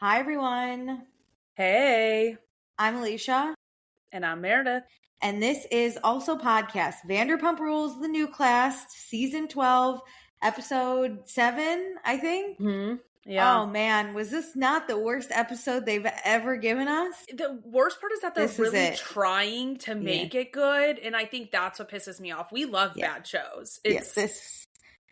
Hi, everyone. Hey. I'm Alicia. And I'm Meredith. And this is also podcast Vanderpump Rules, the new class, season 12, episode 7, I think. Mm-hmm. Yeah. Oh, man. Was this not the worst episode they've ever given us? The worst part is that they're really trying to make it good. And I think that's what pisses me off. We love bad shows.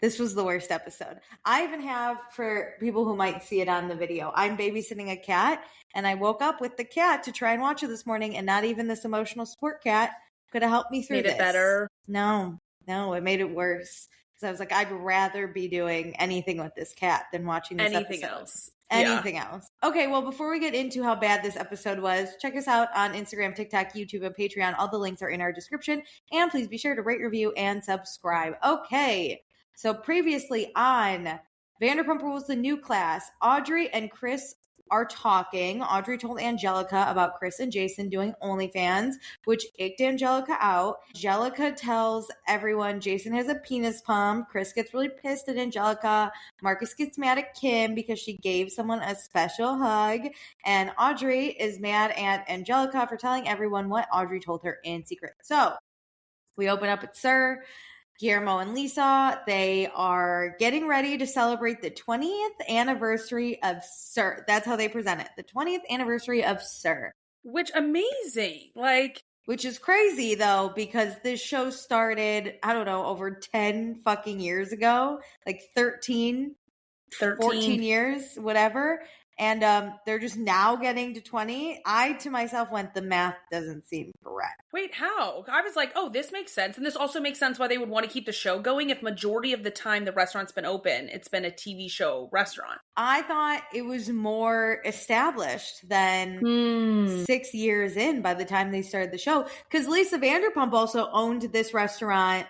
This was the worst episode. I even have, for people who might see it on the video, I'm babysitting a cat, and I woke up with the cat to try and watch it this morning, and not even this emotional support cat could have helped me through this. Made it better? No, it made it worse. Because I was like, I'd rather be doing anything with this cat than watching this anything episode. else. Anything else. Okay, well, before we get into how bad this episode was, check us out on Instagram, TikTok, YouTube, and Patreon. All the links are in our description. And please be sure to rate, review, and subscribe. Okay. So previously on Vanderpump Rules, the new class, Audrey and Chris are talking. Audrey told Angelica about Chris and Jason doing OnlyFans, which icked Angelica out. Angelica tells everyone Jason has a penis pump. Chris gets really pissed at Angelica. Marcus gets mad at Kim because she gave someone a special hug. And Audrey is mad at Angelica for telling everyone what Audrey told her in secret. So we open up at Sir. Guillermo and Lisa, they are getting ready to celebrate the 20th anniversary of Sir. That's how they present it. The 20th anniversary of Sir. Which, amazing. Which is crazy, though, because this show started, I don't know, over 10 fucking years ago. Like 13, 14 years, whatever. And they're just now getting to 20. I, to myself, went, the math doesn't seem correct. Wait, how? I was like, oh, this makes sense. And this also makes sense why they would want to keep the show going if majority of the time the restaurant's been open, it's been a TV show restaurant. I thought it was more established than 6 years in by the time they started the show. Because Lisa Vanderpump also owned this restaurant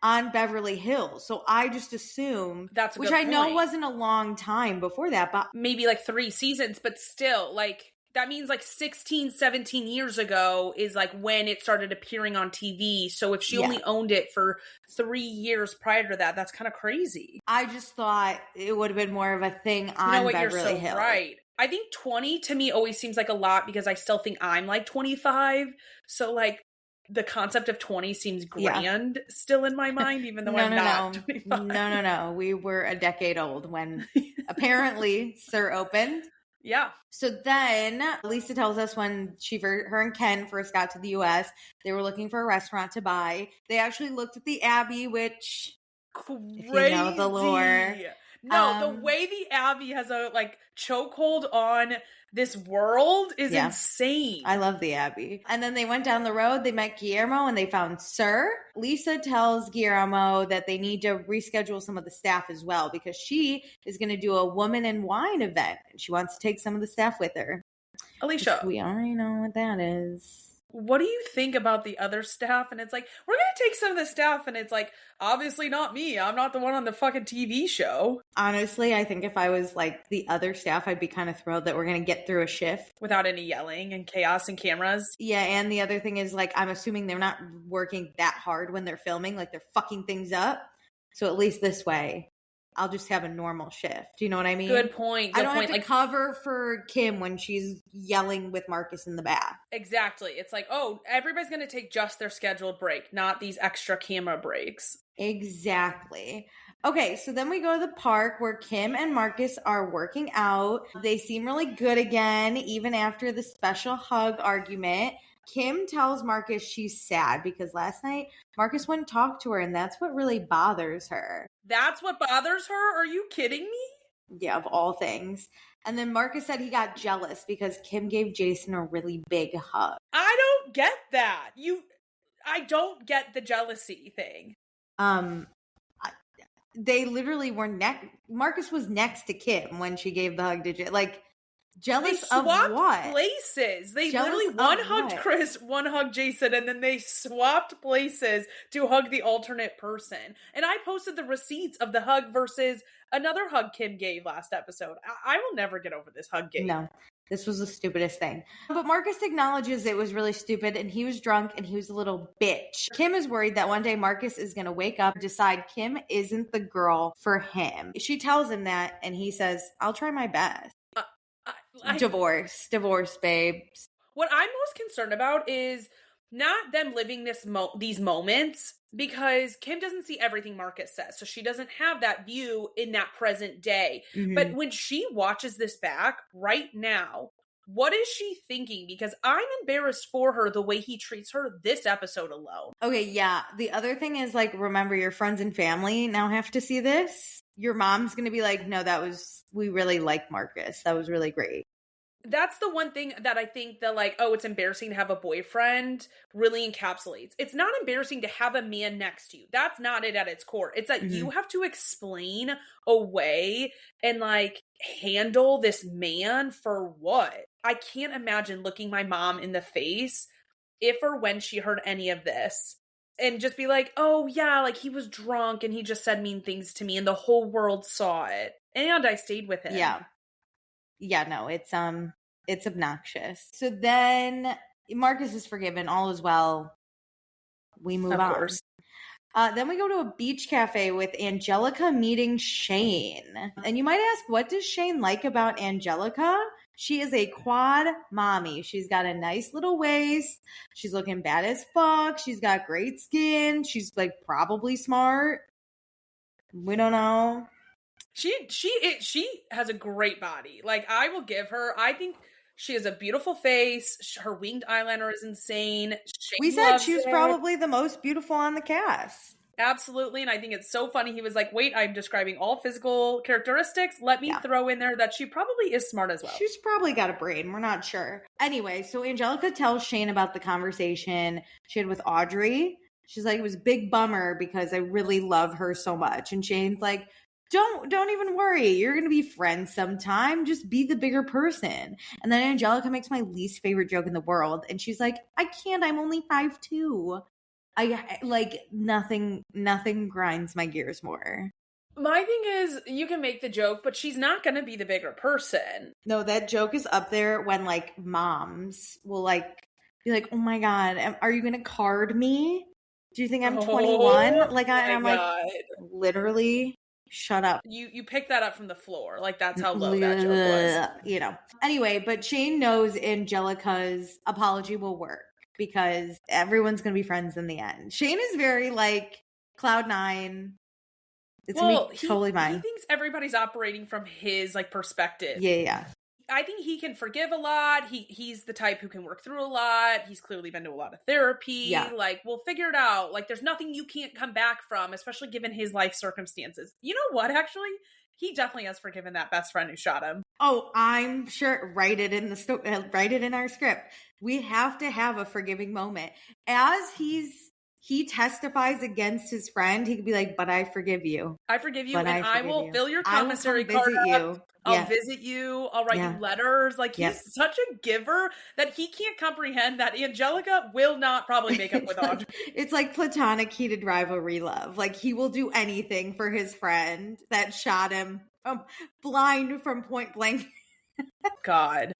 on Beverly Hills. So I just assumed, that's a which good I point. know wasn't a long time before that, but maybe like 3 seasons, but still, like, that means like 16, 17 years ago is like when it started appearing on TV. So if she only owned it for 3 years prior to that, that's kind of crazy. I just thought it would have been more of a thing on Beverly Hills. Right. I think 20 to me always seems like a lot because I still think I'm like 25. So like, the concept of 20 seems grand still in my mind, even though I'm not 25. No. We were a decade old when apparently Sir opened. Yeah. So then Lisa tells us when her and Ken first got to the U.S., they were looking for a restaurant to buy. They actually looked at the Abbey, which, crazy. If you know the lore. No, the way the Abbey has a like chokehold on this world is insane. I love the Abbey. And then they went down the road, they met Guillermo, and they found Sir. Lisa tells Guillermo that they need to reschedule some of the staff as well because she is going to do a woman and wine event. And she wants to take some of the staff with her. Alicia. We already know what that is. What do you think about the other staff? And it's like, we're going to take some of the staff. And it's like, obviously not me. I'm not the one on the fucking TV show. Honestly, I think if I was like the other staff, I'd be kind of thrilled that we're going to get through a shift. Without any yelling and chaos and cameras. Yeah, and the other thing is like, I'm assuming they're not working that hard when they're filming. Like they're fucking things up. So at least this way, I'll just have a normal shift. Do you know what I mean? Good point. I don't have to cover for Kim when she's yelling with Marcus in the bath. Exactly. It's like, oh, everybody's going to take just their scheduled break, not these extra camera breaks. Exactly. Okay, so then we go to the park where Kim and Marcus are working out. They seem really good again, even after the special hug argument. Kim tells Marcus she's sad because last night Marcus wouldn't talk to her, and that's what really bothers her. That's what bothers her? Are you kidding me? Yeah, of all things. And then Marcus said he got jealous because Kim gave Jason a really big hug. I don't get that. I don't get the jealousy thing. They literally were Marcus was next to Kim when she gave the hug. Did you like? Jealous They of swapped what? places. They Jealous literally, of one hugged what? Chris, one hugged Jason, and then they swapped places to hug the alternate person. And I posted the receipts of the hug versus another hug Kim gave last episode. I will never get over this hug game. No, this was the stupidest thing. But Marcus acknowledges it was really stupid and he was drunk and he was a little bitch. Kim is worried that one day Marcus is going to wake up and decide Kim isn't the girl for him. She tells him that and he says, I'll try my best. Divorce, babes. What I'm most concerned about is not them living these moments, because Kim doesn't see everything Marcus says, so she doesn't have that view in that present day. Mm-hmm. But when she watches this back right now, what is she thinking? Because I'm embarrassed for her the way he treats her this episode alone. Okay, yeah. The other thing is, like, remember, your friends and family now have to see this. Your mom's going to be like, no, we really like Marcus. That was really great. That's the one thing that I think that, like, oh, it's embarrassing to have a boyfriend really encapsulates. It's not embarrassing to have a man next to you. That's not it at its core. It's that you have to explain away and, like, handle this man for what? I can't imagine looking my mom in the face if or when she heard any of this and just be like, oh, yeah, like, he was drunk and he just said mean things to me and the whole world saw it. And I stayed with him. Yeah, no, it's obnoxious. So then Marcus is forgiven. All is well. We move on. Of course. Then we go to a beach cafe with Angelica meeting Shane. And you might ask, what does Shane like about Angelica? She is a quad mommy. She's got a nice little waist. She's looking bad as fuck. She's got great skin. She's, like, probably smart. We don't know. She has a great body. Like, I will give her, I think she has a beautiful face. Her winged eyeliner is insane. We said she was probably the most beautiful on the cast. Absolutely. And I think it's so funny. He was like, wait, I'm describing all physical characteristics. Let me throw in there that she probably is smart as well. She's probably got a brain. We're not sure. Anyway, so Angelica tells Shane about the conversation she had with Audrey. She's like, it was a big bummer because I really love her so much. And Shane's like, Don't even worry. You're going to be friends sometime. Just be the bigger person. And then Angelica makes my least favorite joke in the world. And she's like, I can't. I'm only 5'2". I like nothing grinds my gears more. My thing is, you can make the joke, but she's not going to be the bigger person. No, that joke is up there when, like, moms will, like, be like, oh my God, are you going to card me? Do you think I'm 21? Like, I'm like, literally... Shut up. You picked that up from the floor. Like, that's how low that joke was. You know. Anyway, but Shane knows Angelica's apology will work because everyone's going to be friends in the end. Shane is very, like, Cloud9. It's going to be totally fine. He thinks everybody's operating from his, like, perspective. Yeah. I think he can forgive a lot. He's the type who can work through a lot. He's clearly been to a lot of therapy. Yeah. Like, we'll figure it out. Like, there's nothing you can't come back from, especially given his life circumstances. You know what, actually? He definitely has forgiven that best friend who shot him. Oh, I'm sure. Write it in our script. We have to have a forgiving moment. As he testifies against his friend, he could be like, but I forgive you. I forgive you, and I will fill your commissary card up. I'll visit you. I'll write you letters. Like, he's such a giver that he can't comprehend that Angelica will not probably make up with Audrey. It's like platonic heated rivalry love. Like, he will do anything for his friend that shot him blind from point blank. God.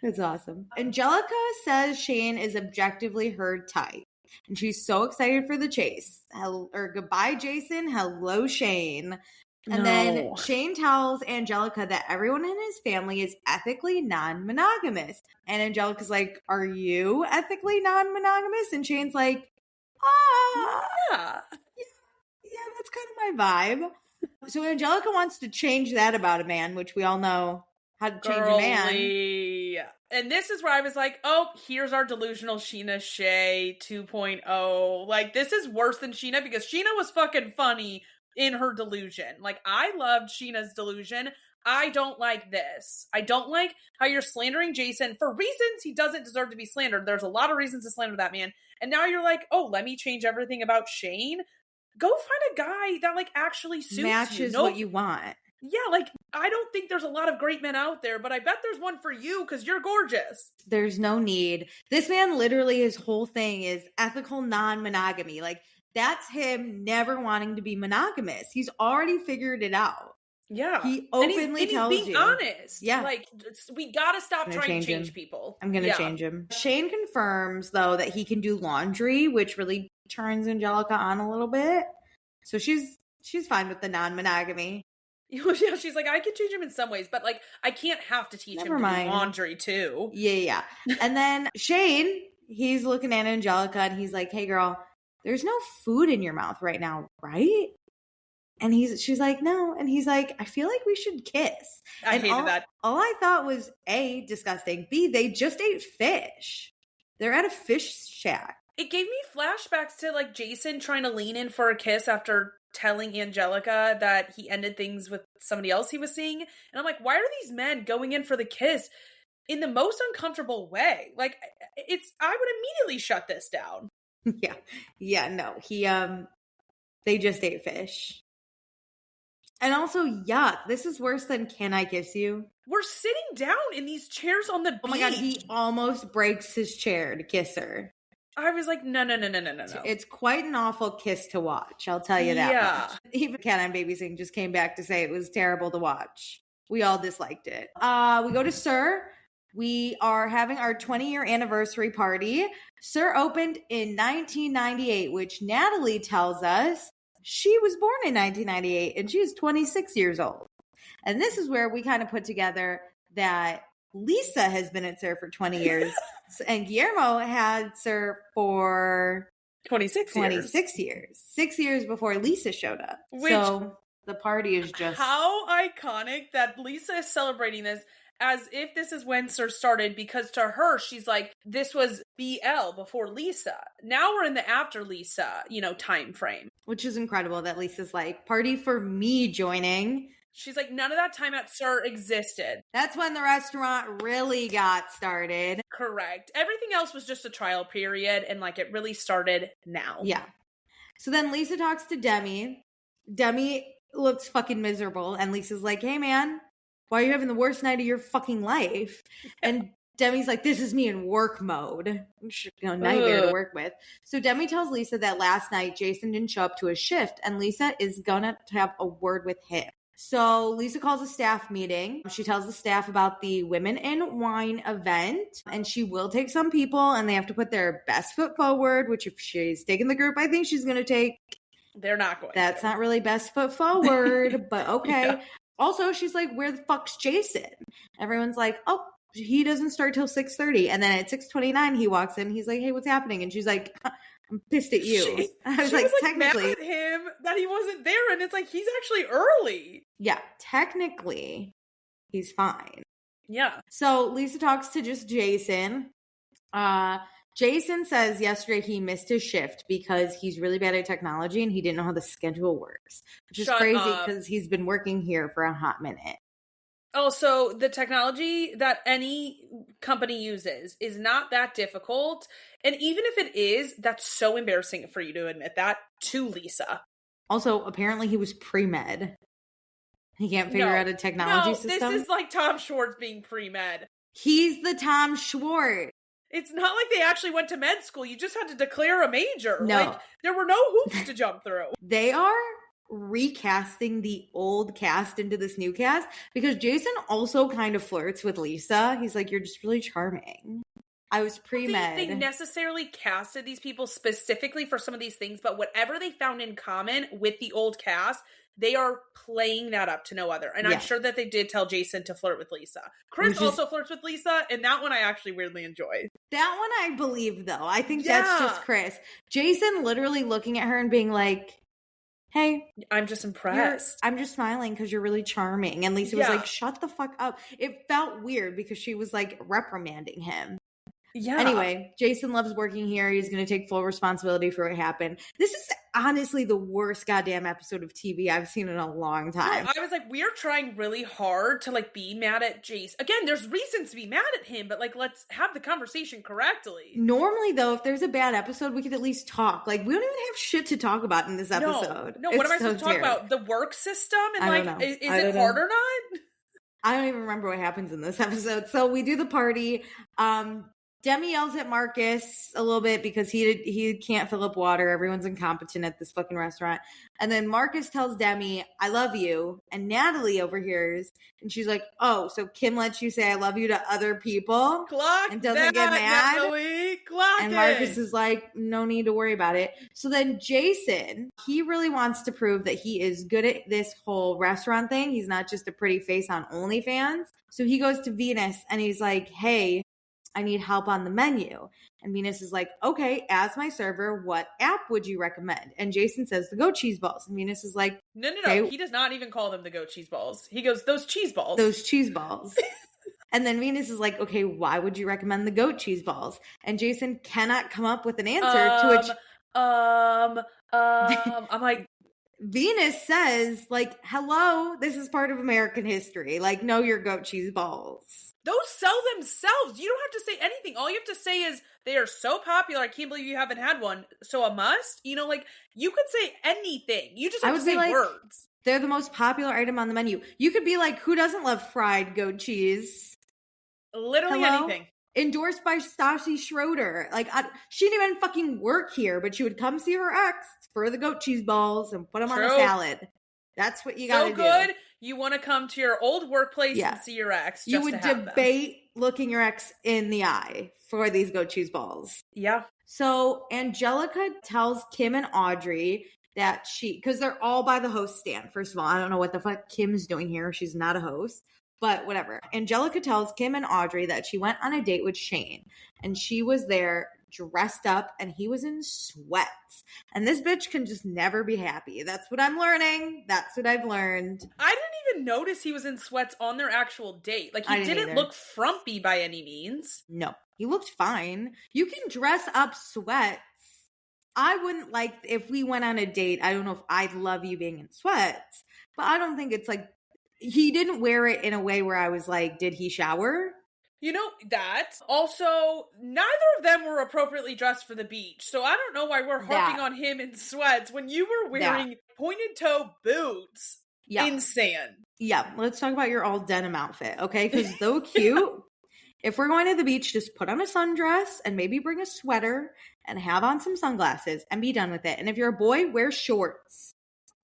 That's awesome. Angelica says Shane is objectively her type. And she's so excited for the chase. Goodbye, Jason. Hello, Shane. And then Shane tells Angelica that everyone in his family is ethically non-monogamous. And Angelica's like, are you ethically non-monogamous? And Shane's like, yeah, that's kind of my vibe. So Angelica wants to change that about a man, which we all know how to change a man. And this is where I was like, oh, here's our delusional Sheena Shea 2.0. Like, this is worse than Sheena because Sheena was fucking funny in her delusion. Like, I loved Sheena's delusion. I don't like this. I don't like how you're slandering Jason for reasons he doesn't deserve to be slandered. There's a lot of reasons to slander that man. And now you're like, oh, let me change everything about Shane. Go find a guy that, like, actually suits matches you. what you want. Yeah, like, I don't think there's a lot of great men out there, but I bet there's one for you because you're gorgeous. There's no need. This man, literally, his whole thing is ethical non-monogamy. Like, that's him never wanting to be monogamous. He's already figured it out. Yeah. He openly tells he's being you. honest. Yeah. Like, we gotta stop trying to change people. I'm going to change him. Shane confirms, though, that he can do laundry, which really turns Angelica on a little bit. So she's fine with the non-monogamy. Yeah, she's like, I can change him in some ways, but like, I can't have to teach him to do laundry too. Yeah. And then Shane, he's looking at Angelica and he's like, hey girl, there's no food in your mouth right now, right? And she's like, no. And he's like, I feel like we should kiss. I hated that. All I thought was A, disgusting. B, they just ate fish. They're at a fish shack. It gave me flashbacks to like Jason trying to lean in for a kiss after telling Angelica that he ended things with somebody else he was seeing. And I'm like, why are these men going in for the kiss in the most uncomfortable way? Like, I would immediately shut this down. No. They just ate fish. And also, yuck, this is worse than Can I Kiss You? We're sitting down in these chairs on the beach. Oh my God, he almost breaks his chair to kiss her. I was like, no. It's quite an awful kiss to watch, I'll tell you that much. Even Cat I'm Babysitting just came back to say it was terrible to watch. We all disliked it. We go to Sir. We are having our 20-year anniversary party. Sir opened in 1998, which Natalie tells us she was born in 1998 and she is 26 years old. And this is where we kind of put together that Lisa has been at Sir for 20 years and Guillermo had Sir for 26 years. 6 years before Lisa showed up. So the party is just... How iconic that Lisa is celebrating this as if this is when Sir started, because to her, she's like, this was BL before Lisa. Now we're in the after Lisa, time frame. Which is incredible that Lisa's like, party for me joining. She's like, none of that time at Sir existed. That's when the restaurant really got started. Correct. Everything else was just a trial period, and like it really started now. Yeah. So then Lisa talks to Demi. Demi looks fucking miserable, and Lisa's like, hey man, why are you having the worst night of your fucking life? And Demi's like, this is me in work mode. Nightmare to work with. So Demi tells Lisa that last night Jason didn't show up to his shift, and Lisa is gonna have a word with him. So Lisa calls a staff meeting. She tells the staff about the Women in Wine event, and she will take some people, and they have to put their best foot forward, which if she's taking the group, I think she's going to take. They're not going That's not really best foot forward, but okay. Yeah. Also, she's like, where the fuck's Jason? Everyone's like, oh, he doesn't start till 6:30. And then at 6:29, he walks in. He's like, hey, what's happening? And she's like, I'm pissed at you. I was like, technically, mad at him that he wasn't there, and it's like he's actually early. Yeah, technically, he's fine. Yeah. So Lisa talks to just Jason. Jason says yesterday he missed his shift because he's really bad at technology and he didn't know how the schedule works, which is crazy because he's been working here for a hot minute. Also, the technology that any company uses is not that difficult. And even if it is, that's so embarrassing for you to admit that to Lisa. Also, apparently he was pre-med. He can't figure out a technology system. This is like Tom Schwartz being pre-med. He's the Tom Schwartz. It's not like they actually went to med school. You just had to declare a major. No. Like, there were no hoops to jump through. They are recasting the old cast into this new cast because Jason also kind of flirts with Lisa. He's like, you're just really charming. I was pre-med. They necessarily casted these people specifically for some of these things, but whatever they found in common with the old cast, they are playing that up to no other. And I'm sure that they did tell Jason to flirt with Lisa. Chris also flirts with Lisa, and that one I actually weirdly enjoy. That one I believe, though. I think that's just Chris. Jason literally looking at her and being like, hey, I'm just impressed. I'm just smiling because you're really charming. And Lisa was like, shut the fuck up. It felt weird because she was like reprimanding him. Yeah. Anyway, Jason loves working here. He's going to take full responsibility for what happened. This is honestly the worst goddamn episode of TV I've seen in a long time. No, I was like, we're trying really hard to like be mad at Jace. Again, there's reasons to be mad at him, but like, let's have the conversation correctly. Normally, though, if there's a bad episode, we could at least talk. Like, we don't even have shit to talk about in this episode. No, what am I supposed to talk about? The work system? And like, is it hard or not? I don't even remember what happens in this episode. So we do the party. Demi yells at Marcus a little bit because he can't fill up water. Everyone's incompetent at this fucking restaurant. And then Marcus tells Demi, I love you. And Natalie overhears. And she's like, oh, so Kim lets you say I love you to other people? Clock and doesn't get mad? Natalie. Clock and it. Marcus is like, no need to worry about it. So then Jason, he really wants to prove that he is good at this whole restaurant thing. He's not just a pretty face on OnlyFans. So he goes to Venus and he's like, hey, I need help on the menu. And Venus is like, okay, as my server, what app would you recommend? And Jason says the goat cheese balls. And Venus is like, no. Okay. He does not even call them the goat cheese balls. He goes, those cheese balls. Those cheese balls. And then Venus is like, okay, why would you recommend the goat cheese balls? And Jason cannot come up with an answer to which I'm like, Venus says, like, hello, this is part of American history. Like, know your goat cheese balls. Those sell themselves. You don't have to say anything. All you have to say is, they are so popular, I can't believe you haven't had one. So a must? You know, like, you could say anything. You just have to say like, words. They're the most popular item on the menu. You could be like, who doesn't love fried goat cheese? Literally anything. Endorsed by Stassi Schroeder. Like, she didn't even fucking work here, but she would come see her ex for the goat cheese balls and put them on a salad. That's what you gotta do. So good. You want to come to your old workplace and see your ex. You would debate looking your ex in the eye for these goat cheese balls. Yeah. So Angelica tells Kim and Audrey that because they're all by the host stand. First of all, I don't know what the fuck Kim's doing here. She's not a host. But whatever. Angelica tells Kim and Audrey that she went on a date with Shane. And she was there dressed up and he was in sweats. And this bitch can just never be happy. That's what I'm learning. That's what I've learned. I didn't even notice he was in sweats on their actual date. Like, he didn't look frumpy by any means. No, he looked fine. You can dress up sweats. I wouldn't like, if we went on a date, I don't know if I'd love you being in sweats, but I don't think it's like, he didn't wear it in a way where I was like, did he shower? You know, that. Also, neither of them were appropriately dressed for the beach. So I don't know why we're harping on him in sweats when you were wearing pointed toe boots. Yeah. Insane. Yeah, let's talk about your all denim outfit, okay? Because though cute, if we're going to the beach, just put on a sundress and maybe bring a sweater and have on some sunglasses and be done with it. And if you're a boy, wear shorts.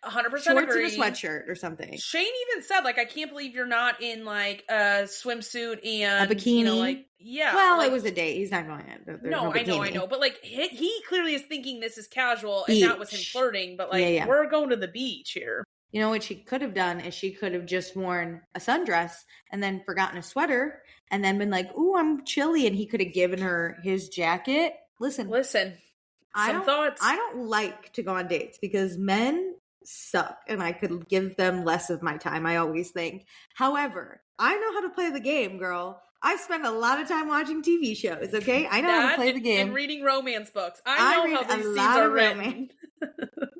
100% shorts agree. And a sweatshirt or something. Shane even said, like, I can't believe you're not in, like, a swimsuit and a bikini. You know, like, yeah. Well, like, it was a date. He's not going to. No, I know. But, like, he clearly is thinking this is casual and that was him flirting. But, like, we're going to the beach here. You know what she could have done is she could have just worn a sundress and then forgotten a sweater and then been like, ooh, I'm chilly. And he could have given her his jacket. Listen. Thoughts. I don't like to go on dates because men suck and I could give them less of my time, I always think. However, I know how to play the game, girl. I spend a lot of time watching TV shows, okay? I know how to play the game. And reading romance books. I know how these scenes are written.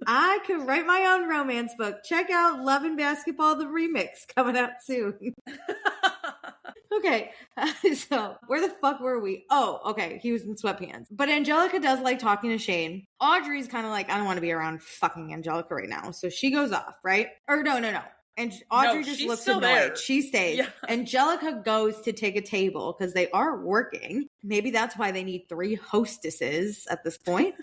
I could write my own romance book. Check out Love and Basketball, the remix, coming out soon. Okay, so where the fuck were we? Oh, okay, he was in sweatpants. But Angelica does like talking to Shane. Audrey's kind of like, I don't want to be around fucking Angelica right now. So she goes off, right? Or no. And Audrey just looks annoyed. There. She stays. Yeah. Angelica goes to take a table because they are working. Maybe that's why they need 3 hostesses at this point.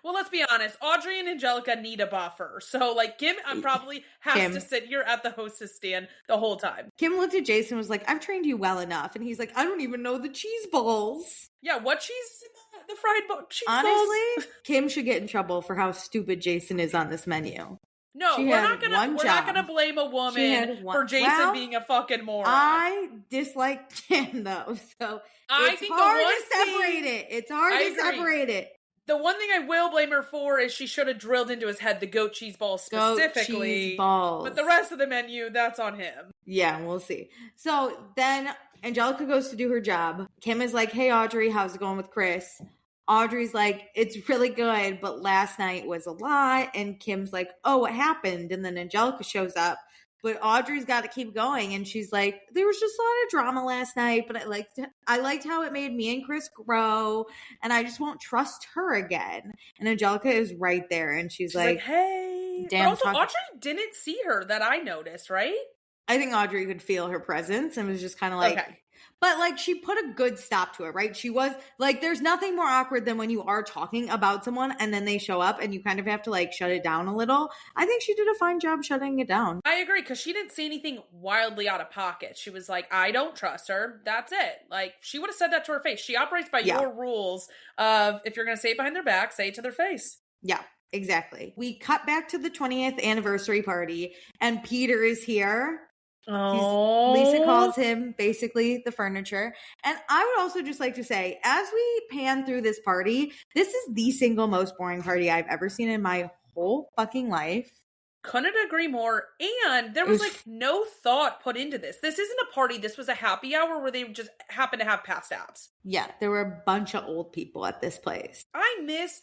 Well, let's be honest. Audrey and Angelica need a buffer. So, like, Kim probably has to sit here at the hostess stand the whole time. Kim looked at Jason and was like, I've trained you well enough. And he's like, I don't even know the cheese balls. Yeah, what cheese? The fried cheese balls? Honestly, Kim should get in trouble for how stupid Jason is on this menu. No, we're not gonna blame a woman for Jason being a fucking moron. I dislike Kim though, so it's hard to separate it. It's hard to separate it. The one thing I will blame her for is she should have drilled into his head the goat cheese balls specifically. Goat cheese balls. But the rest of the menu, that's on him. Yeah, we'll see. So then Angelica goes to do her job. Kim is like, hey, Audrey, how's it going with Chris? Audrey's like, it's really good, but last night was a lot. And Kim's like, oh, what happened? And then Angelica shows up. But Audrey's got to keep going. And she's like, there was just a lot of drama last night, but I liked how it made me and Chris grow. And I just won't trust her again. And Angelica is right there. And she's like, hey. Damn. But also, Audrey didn't see her that I noticed, right? I think Audrey could feel her presence and was just kind of like, okay. But like she put a good stop to it, right? She was like, there's nothing more awkward than when you are talking about someone and then they show up and you kind of have to like shut it down a little. I think she did a fine job shutting it down. I agree, because she didn't say anything wildly out of pocket. She was like, I don't trust her. That's it. Like, she would have said that to her face. She operates by your rules of, if you're going to say it behind their back, say it to their face. Yeah. Exactly. We cut back to the 20th anniversary party and Peter is here. Oh. Lisa calls him basically the furniture. And I would also just like to say, as we pan through this party, this is the single most boring party I've ever seen in my whole fucking life. Couldn't agree more. And there was like no thought put into this. This isn't a party. This was a happy hour where they just happened to have past apps. Yeah, there were a bunch of old people at this place. I miss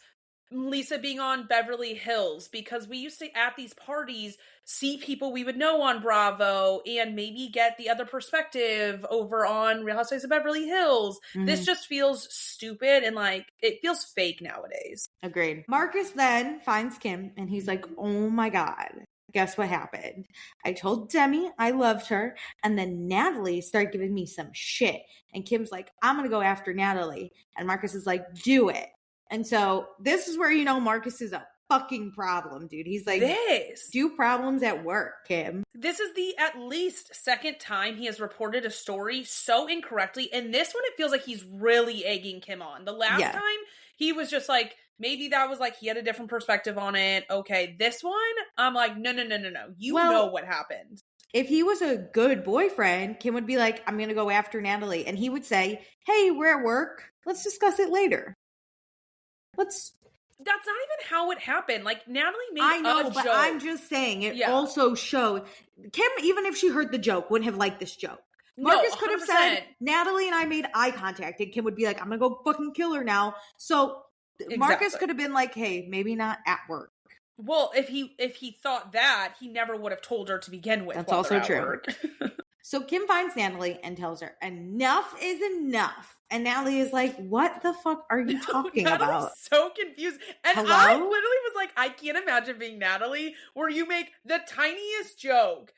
Lisa being on Beverly Hills, because we used to, at these parties, see people we would know on Bravo and maybe get the other perspective over on Real Housewives of Beverly Hills. Mm-hmm. This just feels stupid and like it feels fake nowadays. Agreed. Marcus then finds Kim and he's like, oh my God, guess what happened? I told Demi I loved her, and then Natalie started giving me some shit. And Kim's like, I'm going to go after Natalie. And Marcus is like, do it. And so this is where, you know, Marcus is a fucking problem, dude. He's like, do problems at work, Kim. This is the at least second time he has reported a story so incorrectly. And this one, it feels like he's really egging Kim on. The last time, he was just like, maybe that was like, he had a different perspective on it. Okay, this one, I'm like, no. You know what happened. If he was a good boyfriend, Kim would be like, I'm going to go after Natalie. And he would say, hey, we're at work. Let's discuss it later. That's not even how it happened. Like, Natalie made a joke. I know, but I'm just saying, it also showed. Kim, even if she heard the joke, wouldn't have liked this joke. Marcus could have said, Natalie and I made eye contact, and Kim would be like, I'm going to go fucking kill her now. So Marcus could have been like, hey, maybe not at work. Well, if he thought that, he never would have told her to begin with. That's also true. So Kim finds Natalie and tells her, enough is enough. And Natalie is like, what the fuck are you talking about? So confused. And hello? I literally was like, I can't imagine being Natalie, where you make the tiniest joke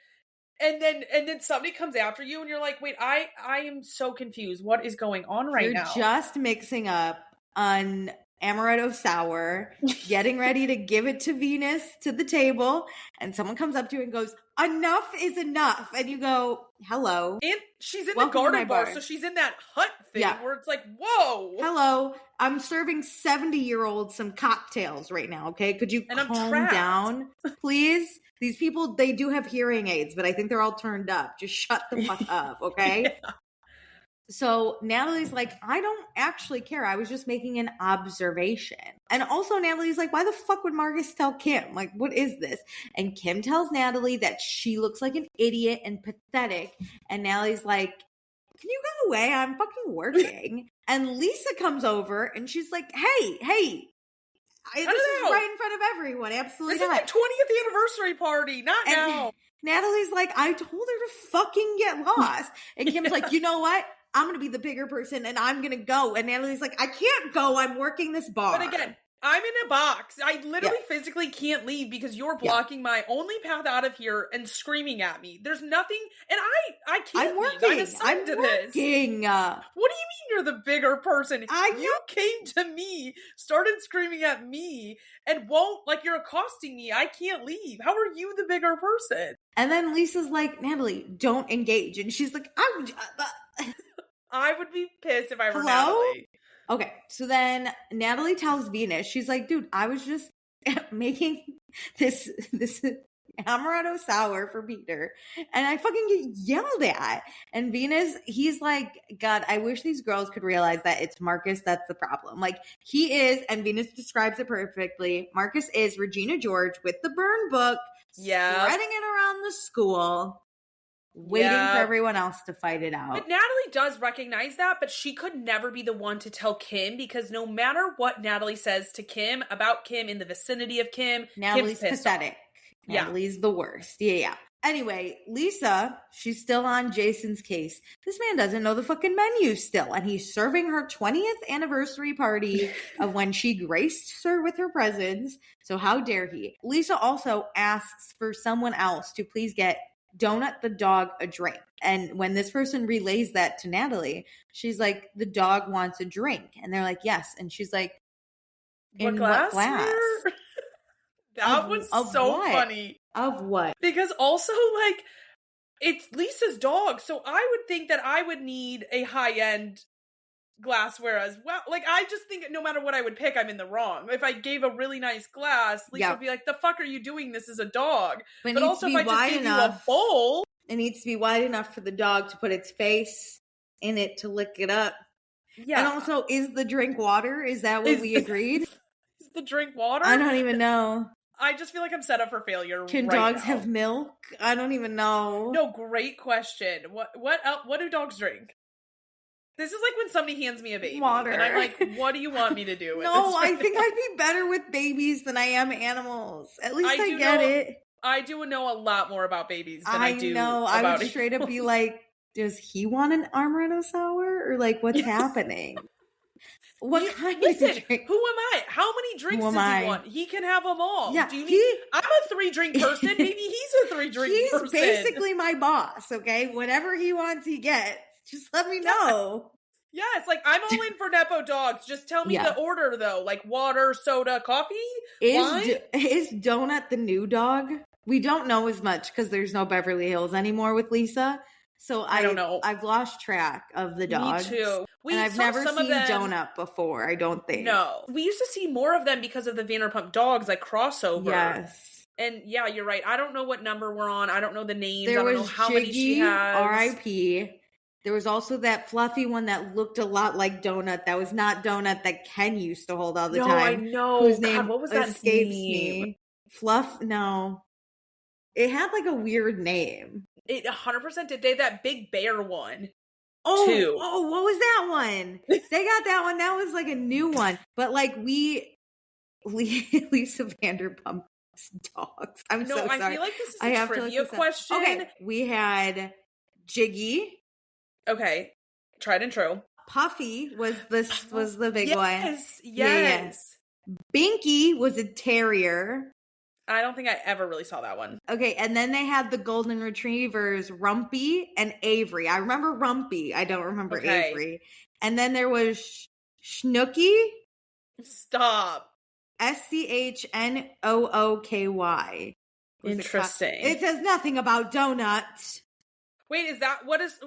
and then somebody comes after you and you're like, wait, I am so confused. What is going on now? You're just mixing up an amaretto sour, getting ready to give it to Venus to the table, and someone comes up to you and goes, enough is enough. And you go, hello. And she's in the garden bar, so she's in that hut thing where it's like, whoa. Hello. I'm serving 70-year-olds some cocktails right now, okay? Could you calm down, please? These people, they do have hearing aids, but I think they're all turned up. Just shut the fuck up, okay? Yeah. So Natalie's like, I don't actually care. I was just making an observation. And also Natalie's like, why the fuck would Marcus tell Kim? Like, what is this? And Kim tells Natalie that she looks like an idiot and pathetic. And Natalie's like, can you go away? I'm fucking working. And Lisa comes over and she's like, hey, this is right in front of everyone. Absolutely not. This is the 20th anniversary party. Not now. Natalie's like, I told her to fucking get lost. And Kim's like, you know what? I'm going to be the bigger person and I'm going to go. And Natalie's like, I can't go. I'm working this bar. But again, I'm in a box. I literally physically can't leave because you're blocking my only path out of here and screaming at me. There's nothing. And I can't I'm working. leave. I'm assigned to this. What do you mean you're the bigger person? You came to me, started screaming at me, and you're accosting me. I can't leave. How are you the bigger person? And then Lisa's like, Natalie, don't engage. And she's like, I would be pissed if I were Natalie. Okay, so then Natalie tells Venus, she's like, dude, I was just making this amaretto sour for Peter, and I fucking get yelled at. And Venus, he's like, God, I wish these girls could realize that it's Marcus that's the problem. Like, he is, and Venus describes it perfectly, Marcus is Regina George with the burn book, spreading it around the school, waiting for everyone else to fight it out. But Natalie does recognize that, but she could never be the one to tell Kim, because no matter what Natalie says to Kim about Kim in the vicinity of Kim, Natalie's Kim's pathetic. Natalie's the worst. Yeah. Anyway, Lisa, she's still on Jason's case. This man doesn't know the fucking menu still, and he's serving her 20th anniversary party of when she graced her with her presence. So how dare he? Lisa also asks for someone else to please get Donut the dog a drink. And when this person relays that to Natalie, she's like, the dog wants a drink. And they're like, yes. And she's like, in what glass? That was so funny. Of what? Because also, like, it's Lisa's dog, so I would think that I would need a high-end glassware as well. Like, I just think no matter what I would pick, I'm in the wrong. If I gave a really nice glass, Lisa would be like, the fuck are you doing? This is a dog. But also, if I just gave you a bowl... It needs to be wide enough for the dog to put its face in it to lick it up. Yeah. And also, is the drink water? Is that what we agreed? Is the drink water? I don't even know. I just feel like I'm set up for failure. Can dogs have milk? I don't even know. No, great question. What do dogs drink? This is like when somebody hands me a baby. Water. And I'm like, what do you want me to do with No, this? I think I'd be better with babies than I am animals. At least I get it. I do know a lot more about babies than I do know. about I would straight up be like, does he want an amaretto sour? Or like, what's happening? What kind of drink? Who am I? How many drinks does he want? He can have them all. Yeah, I'm a 3-drink person. Maybe he's a 3-drink person. He's basically my boss, okay? Whatever he wants, he gets. Just let me know. Yeah, it's like, I'm all in for Nepo dogs. Just tell me the order, though. Like water, soda, coffee, wine? Is Donut the new dog? We don't know as much because there's no Beverly Hills anymore with Lisa. So I don't know. I've lost track of the dogs. Me too. And I've never seen Donut before, I don't think. No. We used to see more of them because of the Vanderpump Dogs, like crossover. Yes. And yeah, you're right. I don't know what number we're on. I don't know the names. I don't know how many she has. R.I.P. There was also that fluffy one that looked a lot like Donut. That was not Donut that Ken used to hold all the time. I know. Whose name what was that escapes name? me. Fluff? No. It had like a weird name. It 100% did. They had that big bear one. Oh, what was that one? They got that one. That was like a new one. But like Lisa Vanderpump's dogs. I'm so sorry. I feel like this is a trivia question. Okay, we had Jiggy. Okay, tried and true. Puffy was the big one. Yes. Yeah. Binky was a terrier. I don't think I ever really saw that one. Okay, and then they had the golden retrievers, Rumpy and Avery. I remember Rumpy. I don't remember Avery. And then there was Schnooky. Stop. Schnooky. Interesting. It says nothing about donuts. Wait, what does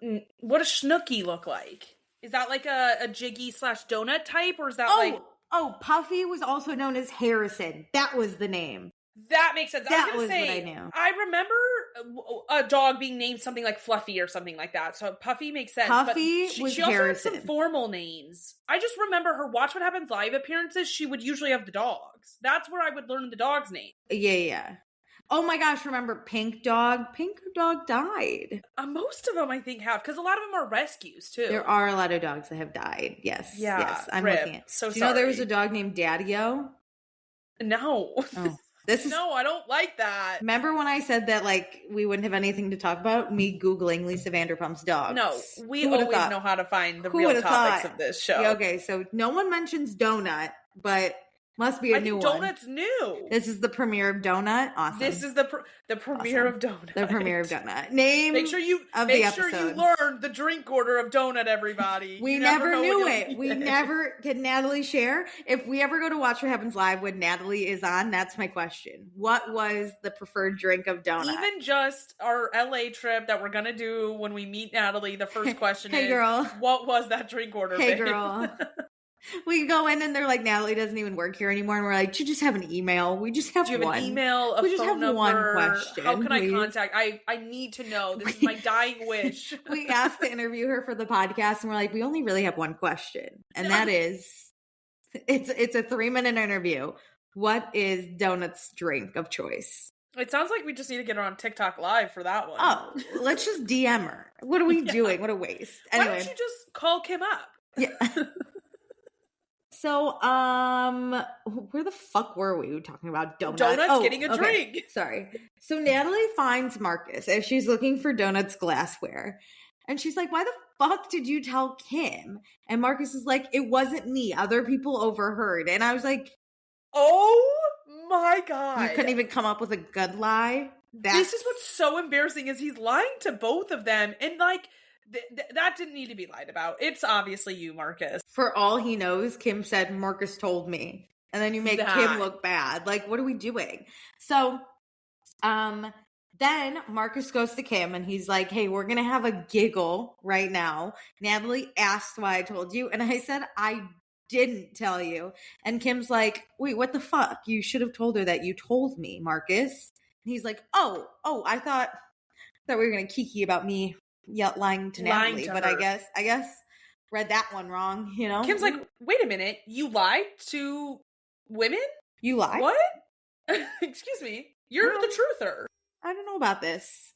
Schnooky look like? Is that like a Jiggy / donut type, or is that like... Oh, Puffy was also known as Harrison. That was the name. That makes sense. That was what I knew. I remember a dog being named something like Fluffy or something like that. So Puffy makes sense. Puffy was she Harrison. Also had some formal names. I just remember her Watch What Happens Live appearances. She would usually have the dogs. That's where I would learn the dog's name. Yeah. Oh my gosh, remember Pink Dog? Pink Dog died. Most of them, I think, have, because a lot of them are rescues, too. There are a lot of dogs that have died. Yes. Yeah. Yes, I'm rip. looking at. So Do you know there was a dog named Daddy-O? No. Oh. No, I don't like that. Remember when I said that, like, we wouldn't have anything to talk about? Me Googling Lisa Vanderpump's dogs. No, we always know how to find the real topics of this show. Yeah, okay, so no one mentions Donut, but... Must be a new one. Donut's new. This is the premiere of Donut. Awesome. This is the premiere of Donut. The premiere of Donut. Make sure you learn the drink order of Donut, everybody. We never knew it. We never. Can Natalie share? If we ever go to Watch What Happens Live when Natalie is on, that's my question. What was the preferred drink of Donut? Even just our LA trip that we're going to do when we meet Natalie, the first question is, girl. what was that drink order? Hey, girl. We go in and they're like, Natalie doesn't even work here anymore. And we're like, you just have an email. We just have Do you have one. an email, a we just phone have number? one question. How can please? I contact? I need to know. This is my dying wish. We asked to interview her for the podcast and we're like, we only really have one question. And that is, it's a 3-minute interview. What is Donut's drink of choice? It sounds like we just need to get her on TikTok live for that one. Oh, let's just DM her. What are we doing? What a waste. Anyway. Why don't you just call Kim up? Yeah. So, where the fuck were we talking about? Donuts getting a drink. Sorry. So Natalie finds Marcus as she's looking for Donut's glassware. And she's like, why the fuck did you tell Kim? And Marcus is like, it wasn't me. Other people overheard. And I was like, oh my God. You couldn't even come up with a good lie? This is what's so embarrassing is he's lying to both of them. And like, that didn't need to be lied about. It's obviously you, Marcus. For all he knows, Kim said, Marcus told me. And then you make Kim look bad. Like, what are we doing? So, then Marcus goes to Kim and he's like, hey, we're going to have a giggle right now. Natalie asked why I told you. And I said, I didn't tell you. And Kim's like, wait, what the fuck? You should have told her that you told me, Marcus. And he's like, oh, I thought we were going to kiki about me lying to Natalie. But her. I guess read that one wrong, you know? Kim's like, wait a minute. You lied to women? You lied? What? Excuse me. You're the truther. I don't know about this.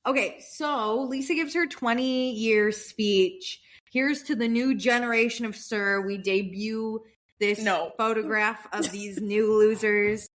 Okay, so Lisa gives her 20-year speech. Here's to the new generation of Sir. We debut this photograph of these new losers.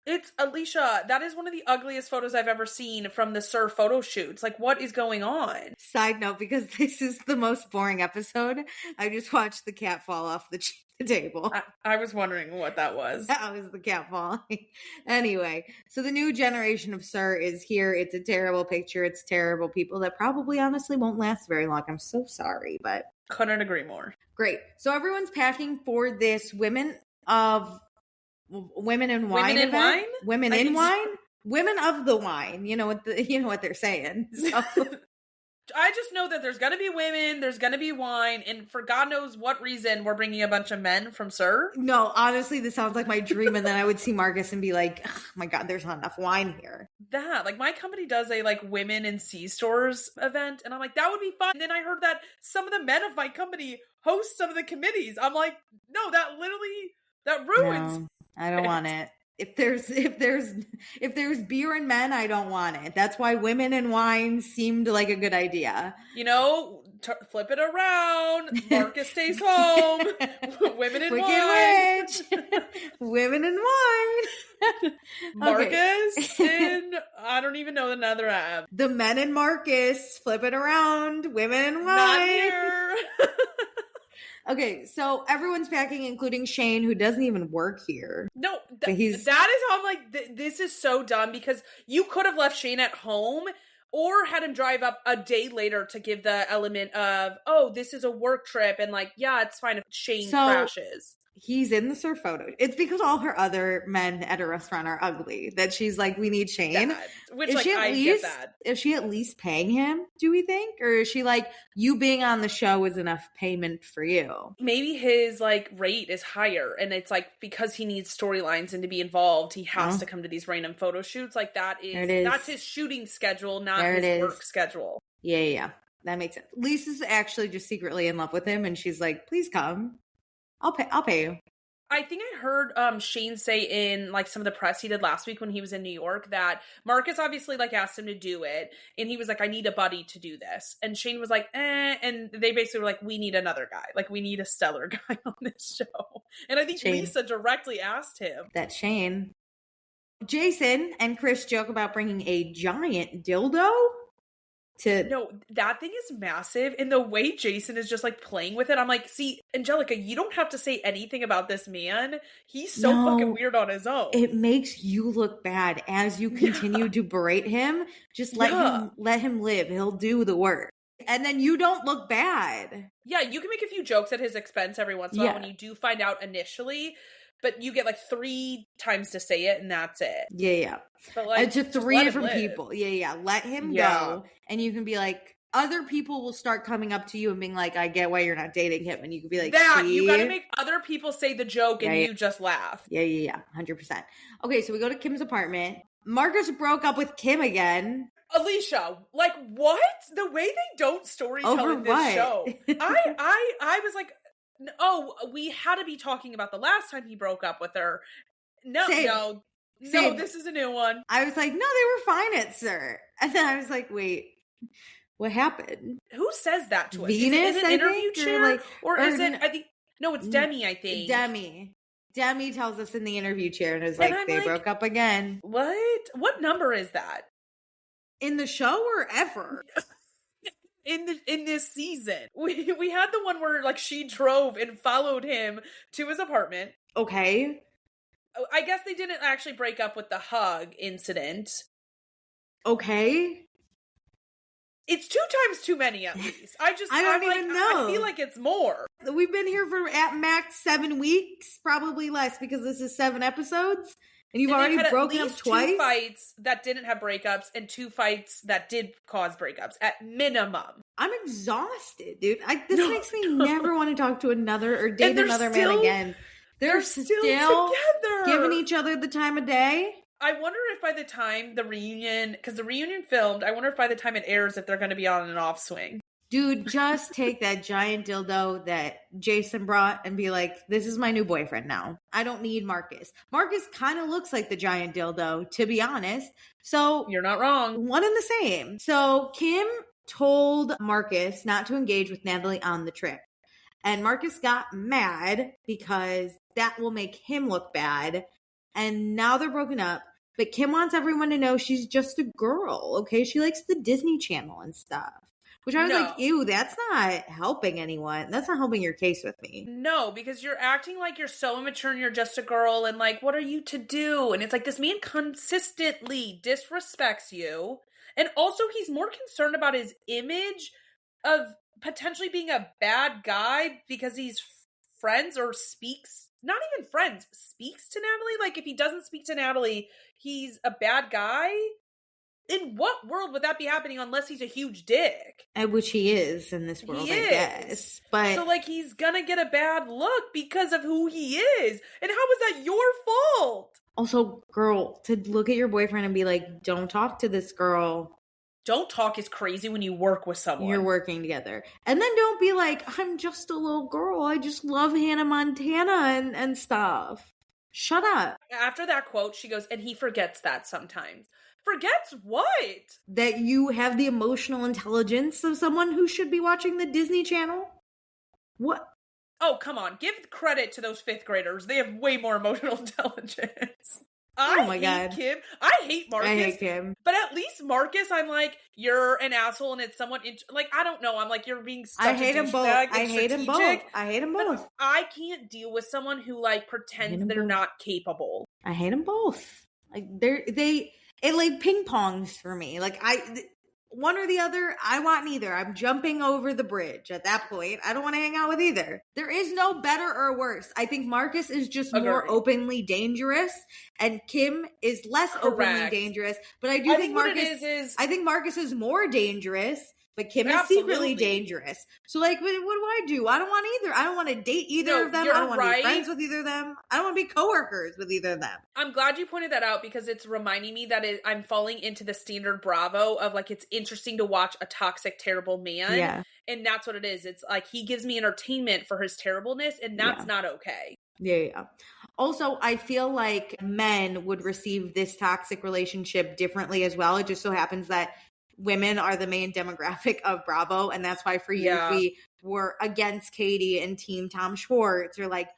It's Alicia. That is one of the ugliest photos I've ever seen from the Sir photo shoots. Like, what is going on? Side note, because this is the most boring episode, I just watched the cat fall off the table. I was wondering what that was. That was the cat falling. Anyway, so the new generation of Sir is here. It's a terrible picture. It's terrible people that probably honestly won't last very long. I'm so sorry, but... Couldn't agree more. Great. So everyone's packing for this Women of the Wine. Women of the Wine. You know what they're saying. So. I just know that there's gonna be women, there's gonna be wine, and for God knows what reason we're bringing a bunch of men from Sir. No, honestly, this sounds like my dream, and then I would see Marcus and be like, oh my God, there's not enough wine here. Like, my company does a, like, women in C-stores event, and I'm like, that would be fun. And then I heard that some of the men of my company host some of the committees. I'm like, no, that ruins. No, I don't want it. If there's beer and men, I don't want it. That's why women and wine seemed like a good idea. Flip it around. Marcus stays home. Women and wine. Women and wine. Marcus and I don't even know another app. The men and Marcus. Flip it around. Women and wine. Not here. Okay, so everyone's packing, including Shane, who doesn't even work here. No, that is how I'm like, this is so dumb, because you could have left Shane at home or had him drive up a day later to give the element of, oh, this is a work trip, and like, yeah, it's fine if Shane crashes. He's in the Sir photo. It's because all her other men at a restaurant are ugly that she's like, we need Shane. Get that. Is she at least paying him, do we think? Or is she like, you being on the show is enough payment for you? Maybe his like rate is higher, and it's like because he needs storylines and to be involved, he has to come to these random photo shoots. Like that's his shooting schedule, not his work schedule. Yeah. That makes sense. Lisa's actually just secretly in love with him, and she's like, please come. I'll pay you. I think I heard Shane say in like some of the press he did last week when he was in New York that Marcus obviously like asked him to do it, and he was like, I need a buddy to do this. And Shane was like, and they basically were like, we need another guy. Like, we need a stellar guy on this show. And I think Shane. Lisa directly asked him. That Shane. Jason and Chris joke about bringing a giant dildo. No, that thing is massive, and the way Jason is just like playing with it, I'm like, see, Angelica, you don't have to say anything about this man. He's so fucking weird on his own. It makes you look bad as you continue to berate him. Just let him live. He'll do the work. And then you don't look bad. Yeah, you can make a few jokes at his expense every once in a while when you do find out initially, but you get like 3 times to say it, and that's it. Yeah. But like, to 3 different people. Yeah. Let him go. And you can be like, other people will start coming up to you and being like, I get why you're not dating him. And you could be like, you gotta make other people say the joke and you just laugh. Yeah. 100%. Okay, so we go to Kim's apartment. Marcus broke up with Kim again. Alicia, like, what? The way they don't storytell in this show. I was like, oh, we had to be talking about the last time he broke up with her. No, this is a new one. I was like, no, they were fine at Sir. And then I was like, wait, what happened? Who says that to us? Venus, is it an interview chair? Or is it, I think, no, it's Demi, I think. Demi tells us in the interview chair and is like, they broke up again. What number is that? In the show or ever? In this season. We had the one where like she drove and followed him to his apartment. Okay. I guess they didn't actually break up with the hug incident. Okay. It's 2 times too many at least. I don't even know. I feel like it's more. We've been here for at max 7 weeks, probably less because this is 7 episodes. And you've already broken up twice? 2 fights that didn't have breakups and 2 fights that did cause breakups at minimum. I'm exhausted, dude. This makes me never want to talk to another or date another man again. They're still together, giving each other the time of day. I wonder if by the time the reunion, because the reunion filmed, I wonder if by the time it airs, if they're going to be on an off swing. Dude, just take that giant dildo that Jason brought and be like, this is my new boyfriend now. I don't need Marcus. Marcus kind of looks like the giant dildo, to be honest. So you're not wrong. One and the same. So Kim told Marcus not to engage with Natalie on the trip. And Marcus got mad because that will make him look bad. And now they're broken up. But Kim wants everyone to know she's just a girl, okay? She likes the Disney Channel and stuff. Which I was like, ew, that's not helping anyone. That's not helping your case with me. No, because you're acting like you're so immature and you're just a girl and like, what are you to do? And it's like this man consistently disrespects you. And also he's more concerned about his image of potentially being a bad guy because he's friends or speaks, not even friends, speaks to Natalie. Like if he doesn't speak to Natalie, he's a bad guy. In what world would that be happening unless he's a huge dick? Which he is in this world, I guess. But so, like, he's gonna get a bad look because of who he is. And how is that your fault? Also, girl, to look at your boyfriend and be like, don't talk to this girl. Don't talk is crazy when you work with someone. You're working together. And then don't be like, I'm just a little girl. I just love Hannah Montana and stuff. Shut up. After that quote, she goes, and he forgets that sometimes. Forgets what? That you have the emotional intelligence of someone who should be watching the Disney Channel? What? Oh, come on. Give credit to those 5th graders. They have way more emotional intelligence. Oh my God. Kim. I hate Marcus. I hate Kim. But at least Marcus, I'm like, you're an asshole and it's somewhat, like, I don't know. I'm like, you're being such a douchebag. I hate them both. I hate them both. I can't deal with someone who, like, pretends they're not capable. I hate them both. Like, it like ping pongs for me. Like one or the other, I want neither. I'm jumping over the bridge at that point. I don't want to hang out with either. There is no better or worse. I think Marcus is just more openly dangerous and Kim is less openly dangerous. But I think Marcus is more dangerous. But Kim is secretly dangerous. So, like, what do? I don't want either. I don't want to date either of them. I don't want to be friends with either of them. I don't want to be coworkers with either of them. I'm glad you pointed that out because it's reminding me that I'm falling into the standard Bravo of, like, it's interesting to watch a toxic, terrible man. Yeah. And that's what it is. It's like he gives me entertainment for his terribleness, and that's not okay. Yeah. Also, I feel like men would receive this toxic relationship differently as well. It just so happens that women are the main demographic of Bravo, and that's why for years we were against Katie and team Tom Schwartz, or like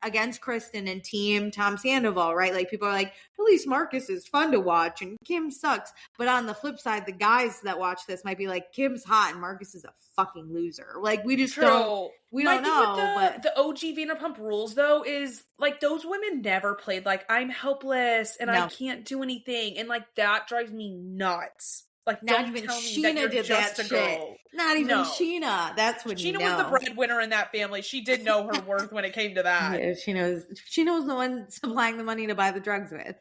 against Kristen and team Tom Sandoval, right? Like people are like, at least Marcus is fun to watch and Kim sucks. But on the flip side, the guys that watch this might be like, Kim's hot and Marcus is a fucking loser. Like we just don't know. But the OG Vanderpump Rules though is like those women never played like I'm helpless and I can't do anything, and like that drives me nuts. Like, not even Sheena did that shit. Not even Sheena. That's what Sheena was the breadwinner in that family. She did know her worth when it came to that. Yeah, she knows the one supplying the money to buy the drugs with.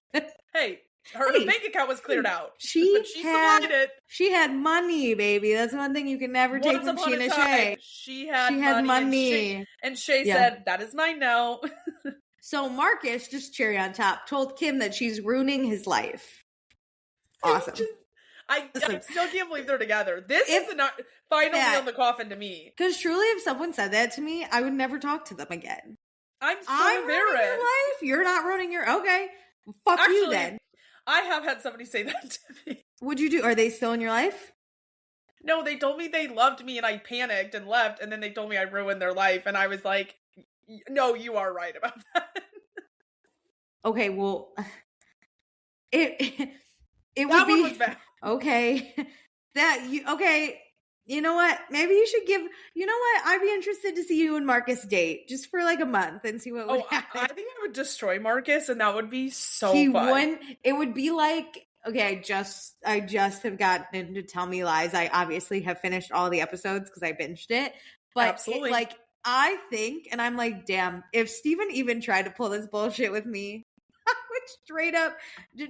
Hey, Her bank account was cleared out. She supplied it. She had money, baby. That's one thing you can never take from Sheena Shea. She had money. And Shea said, that is mine now. So Marcus, just cherry on top, told Kim that she's ruining his life. Awesome. I still can't believe they're together. This is the final nail in the coffin to me. Because truly, if someone said that to me, I would never talk to them again. I'm embarrassed. Ruining your life? You're not ruining your... Okay. Fuck you then. I have had somebody say that to me. What'd you do? Are they still in your life? No, they told me they loved me and I panicked and left, and then they told me I ruined their life, and I was like, no, you are right about that. Okay, well, it would that be... one was bad. Okay. Okay. You know what? Maybe you should give... You know what? I'd be interested to see you and Marcus date just for like a month and see what would happen. I think I would destroy Marcus, and that would be so fun. It would be like... Okay, I just have gotten into Tell Me Lies. I obviously have finished all the episodes because I binged it. But absolutely. I think, and I'm like, damn, if Steven even tried to pull this bullshit with me, I would straight up